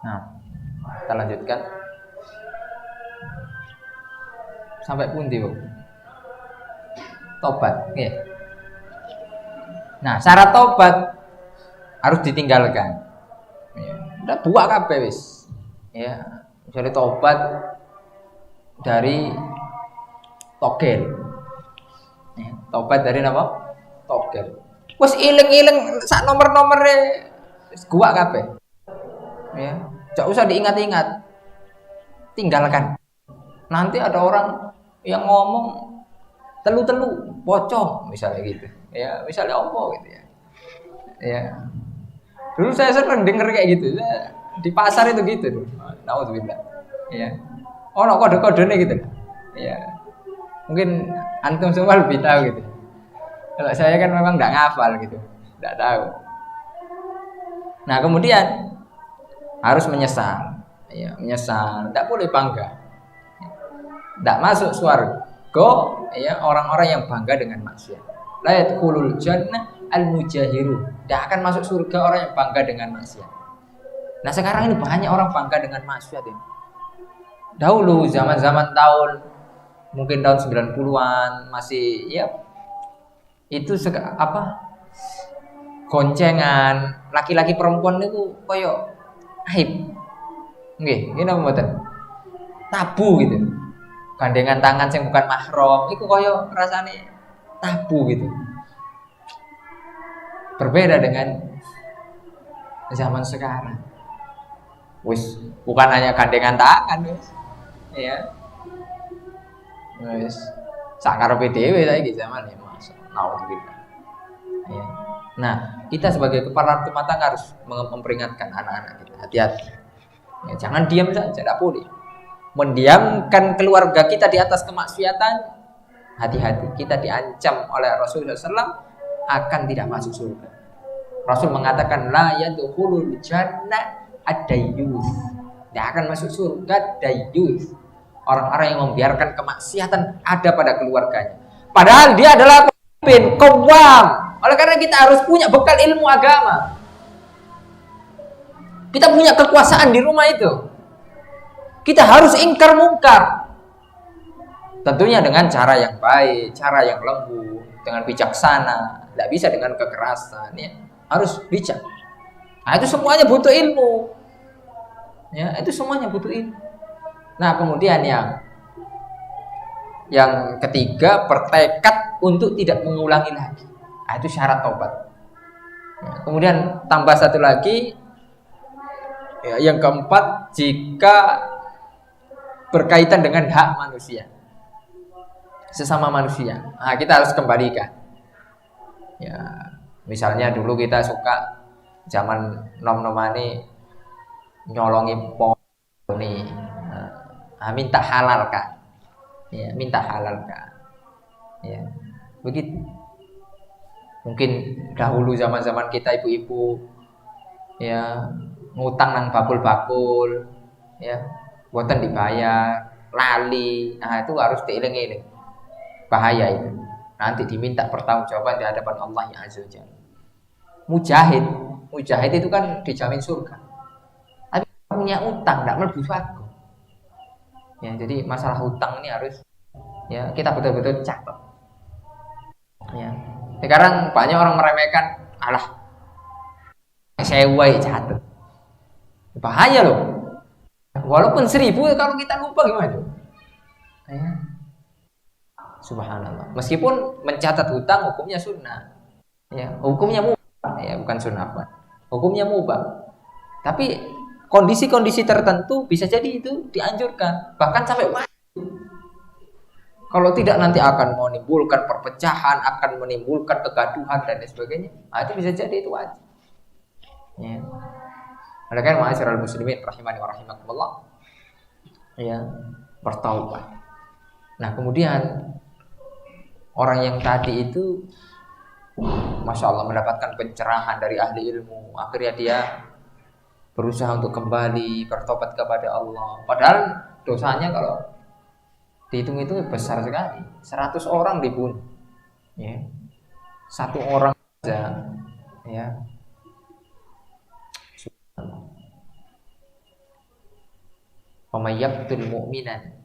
Nah, kita lanjutkan sampai pundi, Bu? Tobat, nggih. Nah, syarat tobat harus ditinggalkan. Ya, udah tua kabeh wis. Ya, misalnya tobat dari togel. Ya, tobat dari apa? Togel. Wis iling-iling sak nomor-nomore wis gua kabeh. Ya, enggak usah diingat-ingat. Tinggalkan. Nanti ada orang yang ngomong telu-telu, pocong misalnya gitu. Ya, misalnya apa gitu ya. Ya. Dulu saya sering denger kayak gitu. Di pasar itu gitu. Nauzubillah. Ya. Oh, no, kode-kodenya gitu. Ya. Mungkin antum semua lebih tahu gitu. Kalau saya kan memang enggak ngafal gitu. Enggak tahu. Nah, kemudian harus menyesal. Ya, menyesal. Enggak boleh bangga. Enggak masuk surga ya orang-orang yang bangga dengan maksiat. La yadkhulul jannah al-mujahirun. Tidak akan masuk surga orang yang bangga dengan maksiat. Nah, sekarang ini banyak orang bangga dengan maksiat ini. Dahulu zaman-zaman tahun mungkin tahun 90-an masih ya itu goncengan laki-laki perempuan itu koyo aib. Nggih, ngene mboten. Tabu gitu. Gandengan tangan yang bukan mahram itu koyo rasane tabu gitu. Berbeda dengan zaman sekarang. Wis bukan hanya gandengan tangan wis. Ya. Wis sakarepe dhewe saiki zaman ya Mas. Nauzubillah. Ya. Nah, kita sebagai kepala rumah tangga harus memperingatkan anak-anak kita, hati-hati. Ya, jangan diam saja, tidak boleh. Mendiamkan keluarga kita di atas kemaksiatan, hati-hati. Kita diancam oleh Rasulullah SAW akan tidak masuk surga. Rasul mengatakan la yadkhulul jannah ad-dayyus. Tidak akan masuk surga dayyus. Orang-orang yang membiarkan kemaksiatan ada pada keluarganya. Padahal dia adalah pemimpin, qawwam. Oleh karena kita harus punya bekal ilmu agama. Kita punya kekuasaan di rumah itu. Kita harus ingkar mungkar. Tentunya dengan cara yang baik, cara yang lembut, dengan bijaksana. Tidak bisa dengan kekerasan. Ya. Harus bijak. Nah, itu semuanya butuh ilmu. Ya, itu semuanya butuh ilmu. Nah, kemudian yang ketiga, bertekad untuk tidak mengulangi lagi. Nah, itu syarat taubat. Ya, kemudian tambah satu lagi. Ya, yang keempat, jika berkaitan dengan hak manusia, sesama manusia, nah, kita harus kembalikan. Ya, misalnya dulu kita suka zaman nom-nomane nyolongi poni, minta halal kan? Ya, minta halal kan? Ya, begitu. Mungkin dahulu zaman-zaman kita ibu-ibu, ya. Ngutang nang bakul-bakul, ya, boten dibayar, lali, nah itu harus dieling-eling, bahaya itu, nanti diminta pertanggungjawaban di hadapan Allah yang Azza wa Jalla. Mujahid itu kan dijamin surga, tapi punya utang tidak mlebu surga. Ya, jadi masalah hutang ini harus ya kita betul-betul catat. Ya, sekarang banyak orang meremehkan, alah, sewa catat. Bahaya loh. Walaupun 1000 kalau kita lupa gimana? Ya. Subhanallah. Meskipun mencatat hutang hukumnya sunnah. Ya, hukumnya mubah, ya bukan sunnah, Pak. Hukumnya mubah. Tapi kondisi-kondisi tertentu bisa jadi itu dianjurkan, bahkan sampai wajib. Kalau tidak nanti akan menimbulkan perpecahan, akan menimbulkan kegaduhan dan lain sebagainya. Nah, itu bisa jadi itu wajib. Ya. Oleh karena ma'asyiral muslimin rahimani wa rahimakumullah, ya, bertaubat. Nah, kemudian orang yang tadi itu Masya Allah mendapatkan pencerahan dari ahli ilmu, akhirnya dia berusaha untuk kembali bertobat kepada Allah. Padahal dosanya kalau dihitung itu besar sekali, 100 orang dibunuh, ya, 1 orang saja, ya. Famayaqtul mu'minan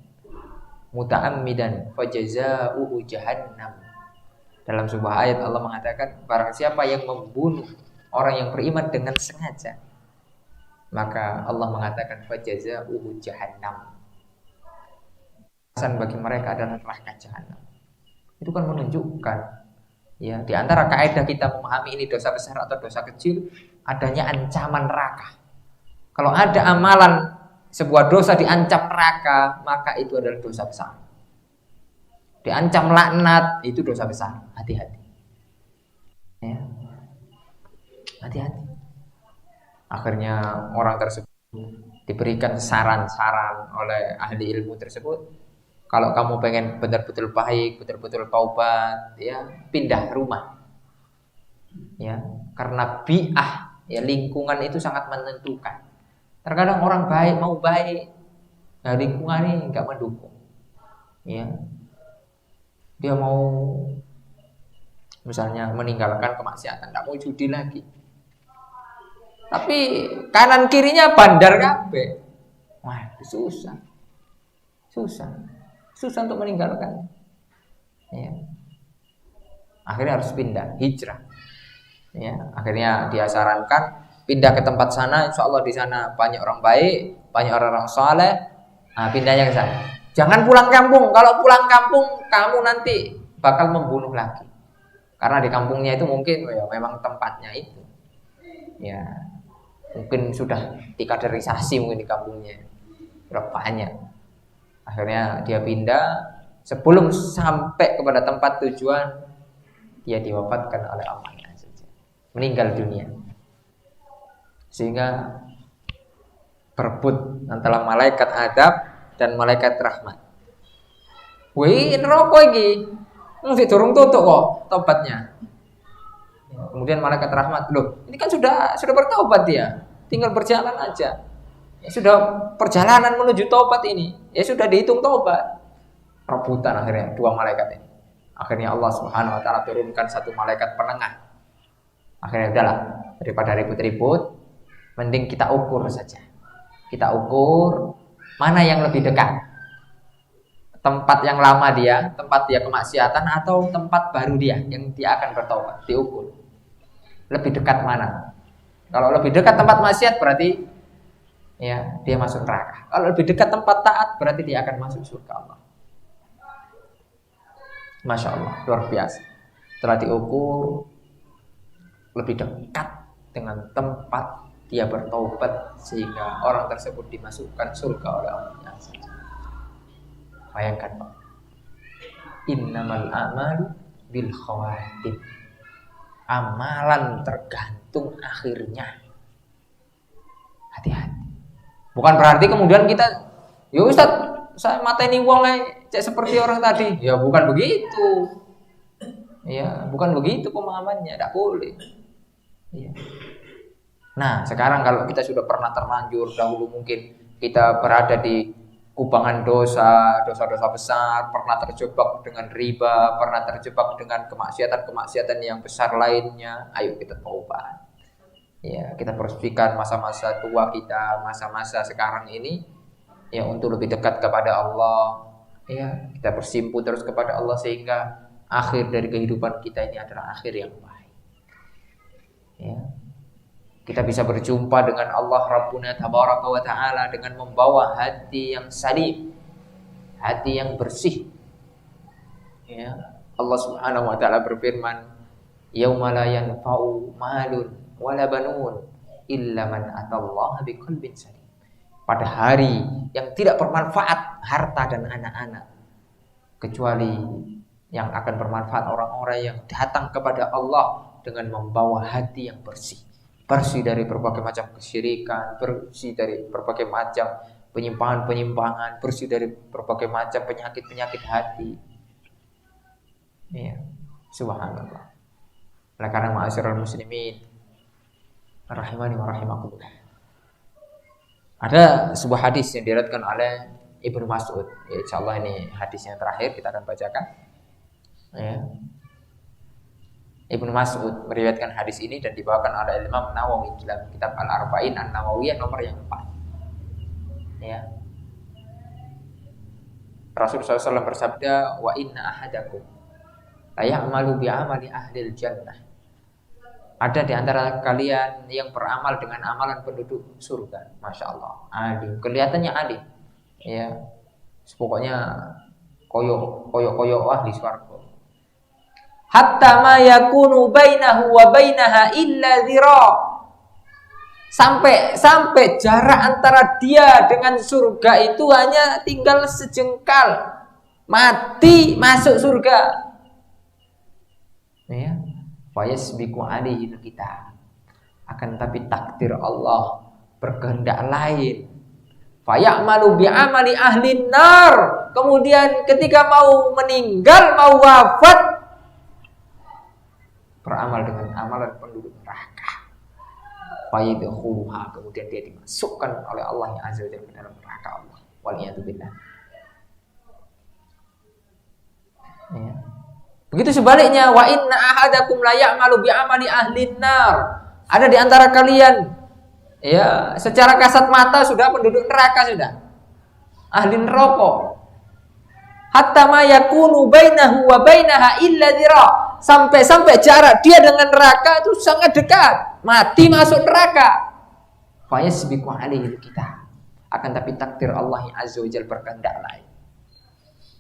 muta'ammidan fajazaa'uhu jahannam. Dalam sebuah ayat Allah mengatakan, barang siapa yang membunuh orang yang beriman dengan sengaja, maka Allah mengatakan fajazaa'uhu jahannam. Balasan bagi mereka adalah neraka jahannam. Itu kan menunjukkan, ya, di antara kaidah kita memahami ini dosa besar atau dosa kecil, adanya ancaman neraka. Kalau ada amalan sebuah dosa diancam neraka, maka itu adalah dosa besar. Diancam laknat, itu dosa besar. Hati-hati. Ya. Hati-hati. Akhirnya orang tersebut diberikan saran-saran oleh ahli ilmu tersebut. Kalau kamu pengen betul-betul baik, betul-betul taubat, ya, pindah rumah. Ya, karena bi'ah, ya, lingkungan itu sangat menentukan. Terkadang orang baik mau baik, nah lingkungan ini nggak mendukung. Ya, dia mau misalnya meninggalkan kemaksiatan, nggak mau judi lagi. Tapi kanan kirinya bandar kabeh. Wah, susah. susah untuk meninggalkan. Ya. Akhirnya harus pindah, hijrah. Ya, akhirnya dia sarankan pindah ke tempat sana, insya Allah di sana banyak orang baik, banyak orang-orang saleh. Nah, pindahnya ke sana. Jangan pulang kampung. Kalau pulang kampung, kamu nanti bakal membunuh lagi. Karena di kampungnya itu mungkin ya memang tempatnya itu. Ya, mungkin sudah dikaderisasi mungkin di kampungnya. Berapa banyak. Akhirnya dia pindah. Sebelum sampai kepada tempat tujuan, dia diwafatkan oleh Allah saja. Meninggal dunia. Sehingga berebut antara malaikat adab dan malaikat rahmat. Wih, neraka iki. Mesti durung tutup kok tobatnya. Kemudian malaikat rahmat, loh, ini kan sudah bertobat dia. Tinggal berjalan aja. Ya, sudah perjalanan menuju tobat ini. Ya sudah dihitung tobat. Rebutan akhirnya dua malaikat ini. Akhirnya Allah Subhanahu wa taala turunkan satu malaikat penengah. Akhirnya udahlah, daripada ribut-ribut, mending kita ukur saja. Kita ukur mana yang lebih dekat. Tempat yang lama dia, tempat dia kemaksiatan atau tempat baru dia yang dia akan bertobat, diukur. Lebih dekat mana? Kalau lebih dekat tempat maksiat berarti ya dia masuk neraka. Kalau lebih dekat tempat taat berarti dia akan masuk surga Allah. Masya Allah, luar biasa. Setelah diukur lebih dekat dengan tempat dia bertobat sehingga orang tersebut dimasukkan surga oleh Allah. Bayangkan Pak, innamal a'malu bil khawatim. Amalan tergantung akhirnya. Hati-hati. Bukan berarti kemudian kita, ya Ustaz, saya mateni wong cek seperti orang tadi. Ya bukan begitu. Ya bukan begitu pemahamannya, tidak boleh. Ya. Nah sekarang kalau kita sudah pernah terlanjur dahulu mungkin kita berada di kubangan dosa-dosa besar, pernah terjebak dengan riba, pernah terjebak dengan kemaksiatan-kemaksiatan yang besar lainnya. Ayo kita taubat. Ya, kita bersihkan masa-masa tua kita, masa-masa sekarang ini ya untuk lebih dekat kepada Allah. Ya, kita bersimpu terus kepada Allah sehingga akhir dari kehidupan kita ini adalah akhir yang baik. Ya. Kita bisa berjumpa dengan Allah Rabbuna Tabaraka wa Ta'ala dengan membawa hati yang salim, hati yang bersih. Ya. Allah Subhanahu wa Ta'ala berfirman, "Yauma la yanfa'u malun wala banun illa man atallaha biqalbin salim." Pada hari yang tidak bermanfaat harta dan anak-anak kecuali yang akan bermanfaat orang-orang yang datang kepada Allah dengan membawa hati yang bersih. Bersih dari berbagai macam kesyirikan, bersih dari berbagai macam penyimpangan-penyimpangan, bersih dari berbagai macam penyakit-penyakit hati. Ya, subhanallah. Oleh karena ma'asyiral muslimin rahimani wa rahimakumullah. Ada sebuah hadis yang diriwayatkan oleh Ibnu Mas'ud. Ya, insyaallah ini hadis yang terakhir kita akan bacakan. Ya. Ibnu Mas'ud meriwayatkan hadis ini dan dibawakan oleh Imam Nawawi dalam kitab Al-Arba'in An-Nawawiyah nomor yang 4. Ya. Rasulullah SAW bersabda, "Wa inna ahadakum la ya'malu bi'amali ahlil jannah." Ada di antara kalian yang beramal dengan amalan penduduk surga. Masya Allah, alim. Kelihatannya alim. Ya. Pokoknya koyo ahli swarga. Hatta ma yakunu bainahu wa bainaha illa dhira. Sampai jarak antara dia dengan surga itu hanya tinggal sejengkal. Mati masuk surga. Ya. Fa yasbiqu alaihi kita. Akan tapi takdir Allah berkehendak lain. Fa ya'malu bi'amali ahli nar. Kemudian ketika mau meninggal, mau wafat, beramal dengan amalan penduduk neraka. Fayadkhuluha, kemudian dia dimasukkan oleh Allah yang azza wa jalla ke dalam neraka Allah. Waliyadzubillah. Ya. Begitu sebaliknya, wa inna ahadakum la ya'malu bi'amali ahlin nar. Ada di antara kalian ya, secara kasat mata sudah penduduk neraka sudah. Ahli neraka. Hatta ma yakunu bainahu wa bainaha illa dzira. Sampai jarak dia dengan neraka itu sangat dekat. Mati masuk neraka. Fa yasbiqu alaihi kita. Akan tapi takdir Allah Azza wa Jalla berkehendak lain.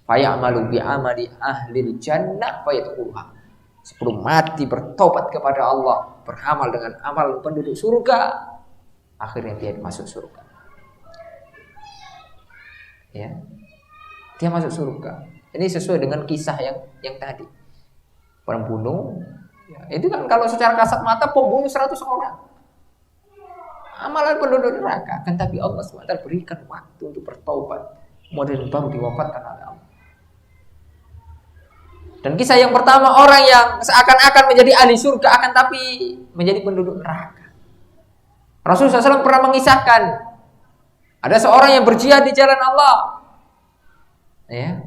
Fa ya'malu bi amali ahli jannah fa yadkhuluha. Sebelum mati bertobat kepada Allah, beramal dengan amal penduduk surga, akhirnya dia masuk surga. Ya. Dia masuk surga. Ini sesuai dengan kisah yang tadi. Pembunuh, ya, itu kan kalau secara kasat mata pembunuh 100 orang. Amalan penduduk neraka, kan tapi Allah SWT berikan waktu untuk bertobat. Kemudian baru diwafatkan oleh Allah. Dan kisah yang pertama, orang yang seakan-akan menjadi ahli surga akan tapi menjadi penduduk neraka. Rasulullah SAW pernah mengisahkan ada seorang yang berjihad di jalan Allah. Ya.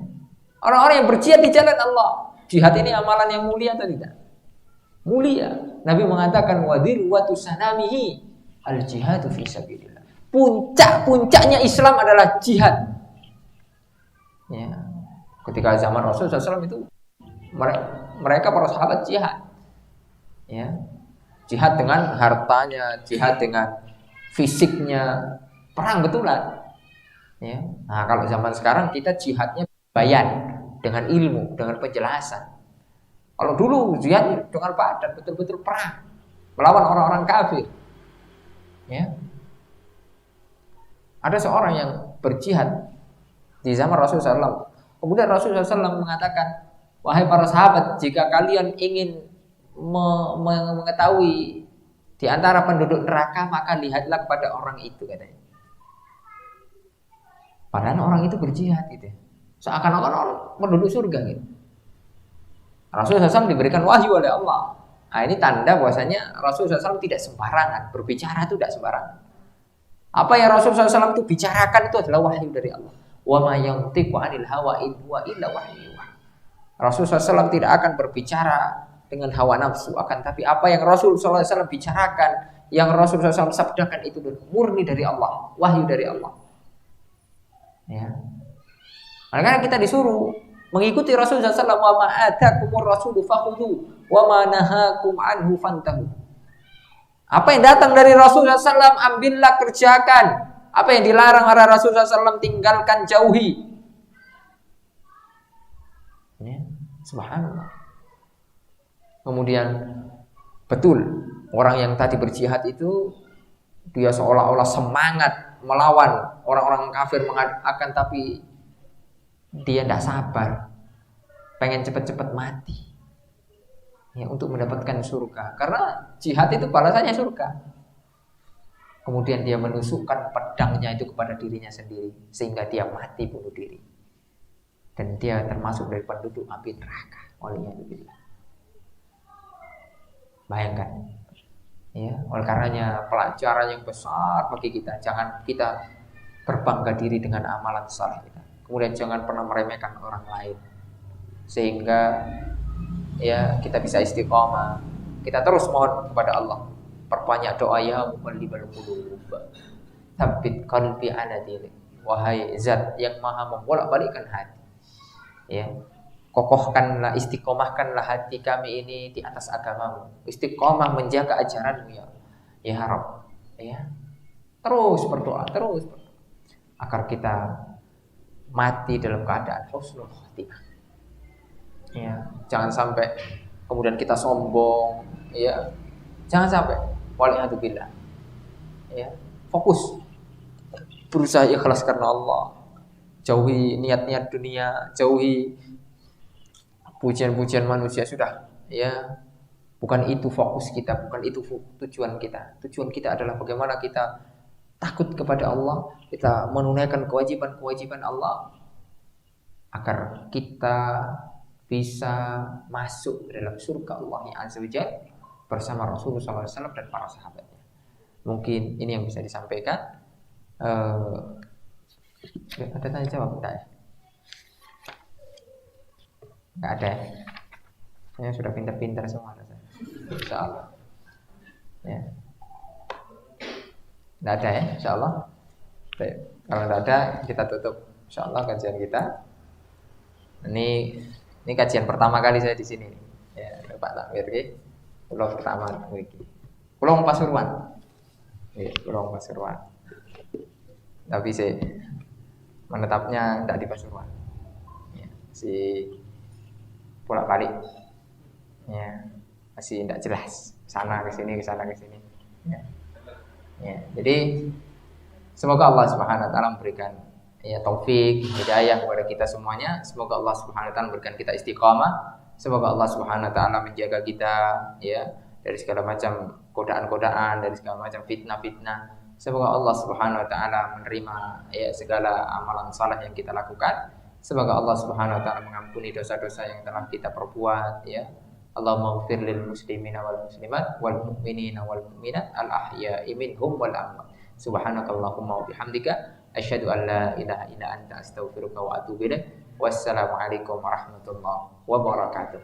Orang-orang yang berjihad di jalan Allah. Jihad ini amalan yang mulia atau tidak? Mulia. Nabi mengatakan wadirwatu sanamihi al-jihadu fi sabilillah. Puncaknya Islam adalah jihad. Ya. Ketika zaman Rasulullah SAW itu mereka para sahabat jihad, ya, jihad dengan hartanya, jihad dengan fisiknya, perang betulan, ya. Nah kalau zaman sekarang kita jihadnya bayan dengan ilmu, dengan penjelasan. Kalau dulu jihad dengan badan, betul-betul perang melawan orang-orang kafir, ya. Ada seorang yang berjihad di zaman Rasulullah SAW. Kemudian Rasulullah SAW mengatakan, wahai para sahabat, jika kalian ingin mengetahui di antara penduduk neraka, maka lihatlah kepada orang itu, katanya. Padahal orang itu berjihad gitu. Seakan-akan orang penduduk surga gitu. Rasulullah SAW diberikan wahyu oleh Allah. Nah ini tanda bahwasanya Rasulullah SAW tidak sembarangan. Berbicara itu tidak sembarangan. Apa yang Rasulullah SAW itu bicarakan itu adalah wahyu dari Allah. Wa ma yantiqu 'anil hawa in huwa illa wahyu. Rasulullah SAW tidak akan berbicara dengan hawa nafsu, akan tapi apa yang Rasulullah SAW bicarakan, yang Rasulullah SAW sabdakan itu murni dari Allah, wahyu dari Allah. Ya. Makanya kita disuruh mengikuti Rasulullah SAW. Wa ma atakumur rasulu fakhudhu wa ma nahakum anhu fantahu. Apa yang datang dari Rasulullah SAW ambillah, kerjakan. Apa yang dilarang oleh Rasulullah SAW tinggalkan, jauhi. Ya. Subhanallah. Kemudian betul orang yang tadi berjihad itu dia seolah-olah semangat melawan orang-orang kafir, akan tapi dia tidak sabar, pengen cepat-cepat mati, ya, untuk mendapatkan surga. Karena jihad itu balasannya surga. Kemudian dia menusukkan pedangnya itu kepada dirinya sendiri sehingga dia mati bunuh diri. Dan dia termasuk dari penduduk api neraka. Waliyadzubillah. Bayangkan, ya, oleh karenanya pelajaran yang besar bagi kita. Jangan kita berbangga diri dengan amalan saleh kita. Kemudian jangan pernah meremehkan orang lain, sehingga ya kita bisa istiqomah. Kita terus mohon kepada Allah. Perbanyak doa, ya muqallibal qulub, tsabbit qalbi ala dinik. Wahai zat yang maha membolak-balikkan hati, ya, kokohkanlah, istiqomahkanlah hati kami ini di atas agamamu. Istiqomah menjaga ajaranmu, ya Rabb, ya. Terus berdoa agar kita mati dalam keadaan husnul khotimah. Ya, jangan sampai kemudian kita sombong, ya. Jangan sampai, waliyadzubillah. Ya, fokus. Berusaha ikhlas karena Allah. Jauhi niat-niat dunia, jauhi pujian-pujian manusia, sudah, ya. Bukan itu fokus kita, bukan itu tujuan kita. Tujuan kita adalah bagaimana kita takut kepada Allah, kita menunaikan kewajiban-kewajiban Allah agar kita bisa masuk dalam surga Allah Azza wa Jalla bersama Rasulullah SAW dan para sahabatnya. Mungkin ini yang bisa disampaikan. Ada tanya jawab enggak ya? Enggak ada ya? Saya sudah pintar-pintar semua saya. Insyaallah. Ya. Enggak ada ya, insyaallah. Baik. Kalau enggak ada, kita tutup insyaallah kajian kita. Ini kajian pertama kali saya di sini. Ya, Pak Takmir nggih. Kula pertama mriki. Kula wong Pasuruan. Nggih, kula wong Pasuruan. Tapi saya menetapnya tidak di Pasuruan. Ya, si bolak-balik. Ya, masih tidak jelas. Sana ke sini, ke sana ke sini. Ya. Ya, jadi semoga Allah Subhanahu wa taala memberikan ya taufik, hidayah kepada kita semuanya. Semoga Allah Subhanahu wa taala memberikan kita istiqamah. Semoga Allah Subhanahu wa taala menjaga kita ya dari segala macam godaan-godaan, dari segala macam fitnah-fitnah. Semoga Allah Subhanahu wa taala menerima ya segala amalan saleh yang kita lakukan. Semoga Allah Subhanahu wa taala mengampuni dosa-dosa yang telah kita perbuat ya. Allahumma ighfir lil muslimina wal muslimat wal mu'minina wal mu'minat al ahya'i minhum wal amwat. Subhanakallahumma wa bihamdika asyhadu an la ilaha illa anta astaghfiruka wa atubu ilaik. Wassalamualaikum warahmatullahi wabarakatuh.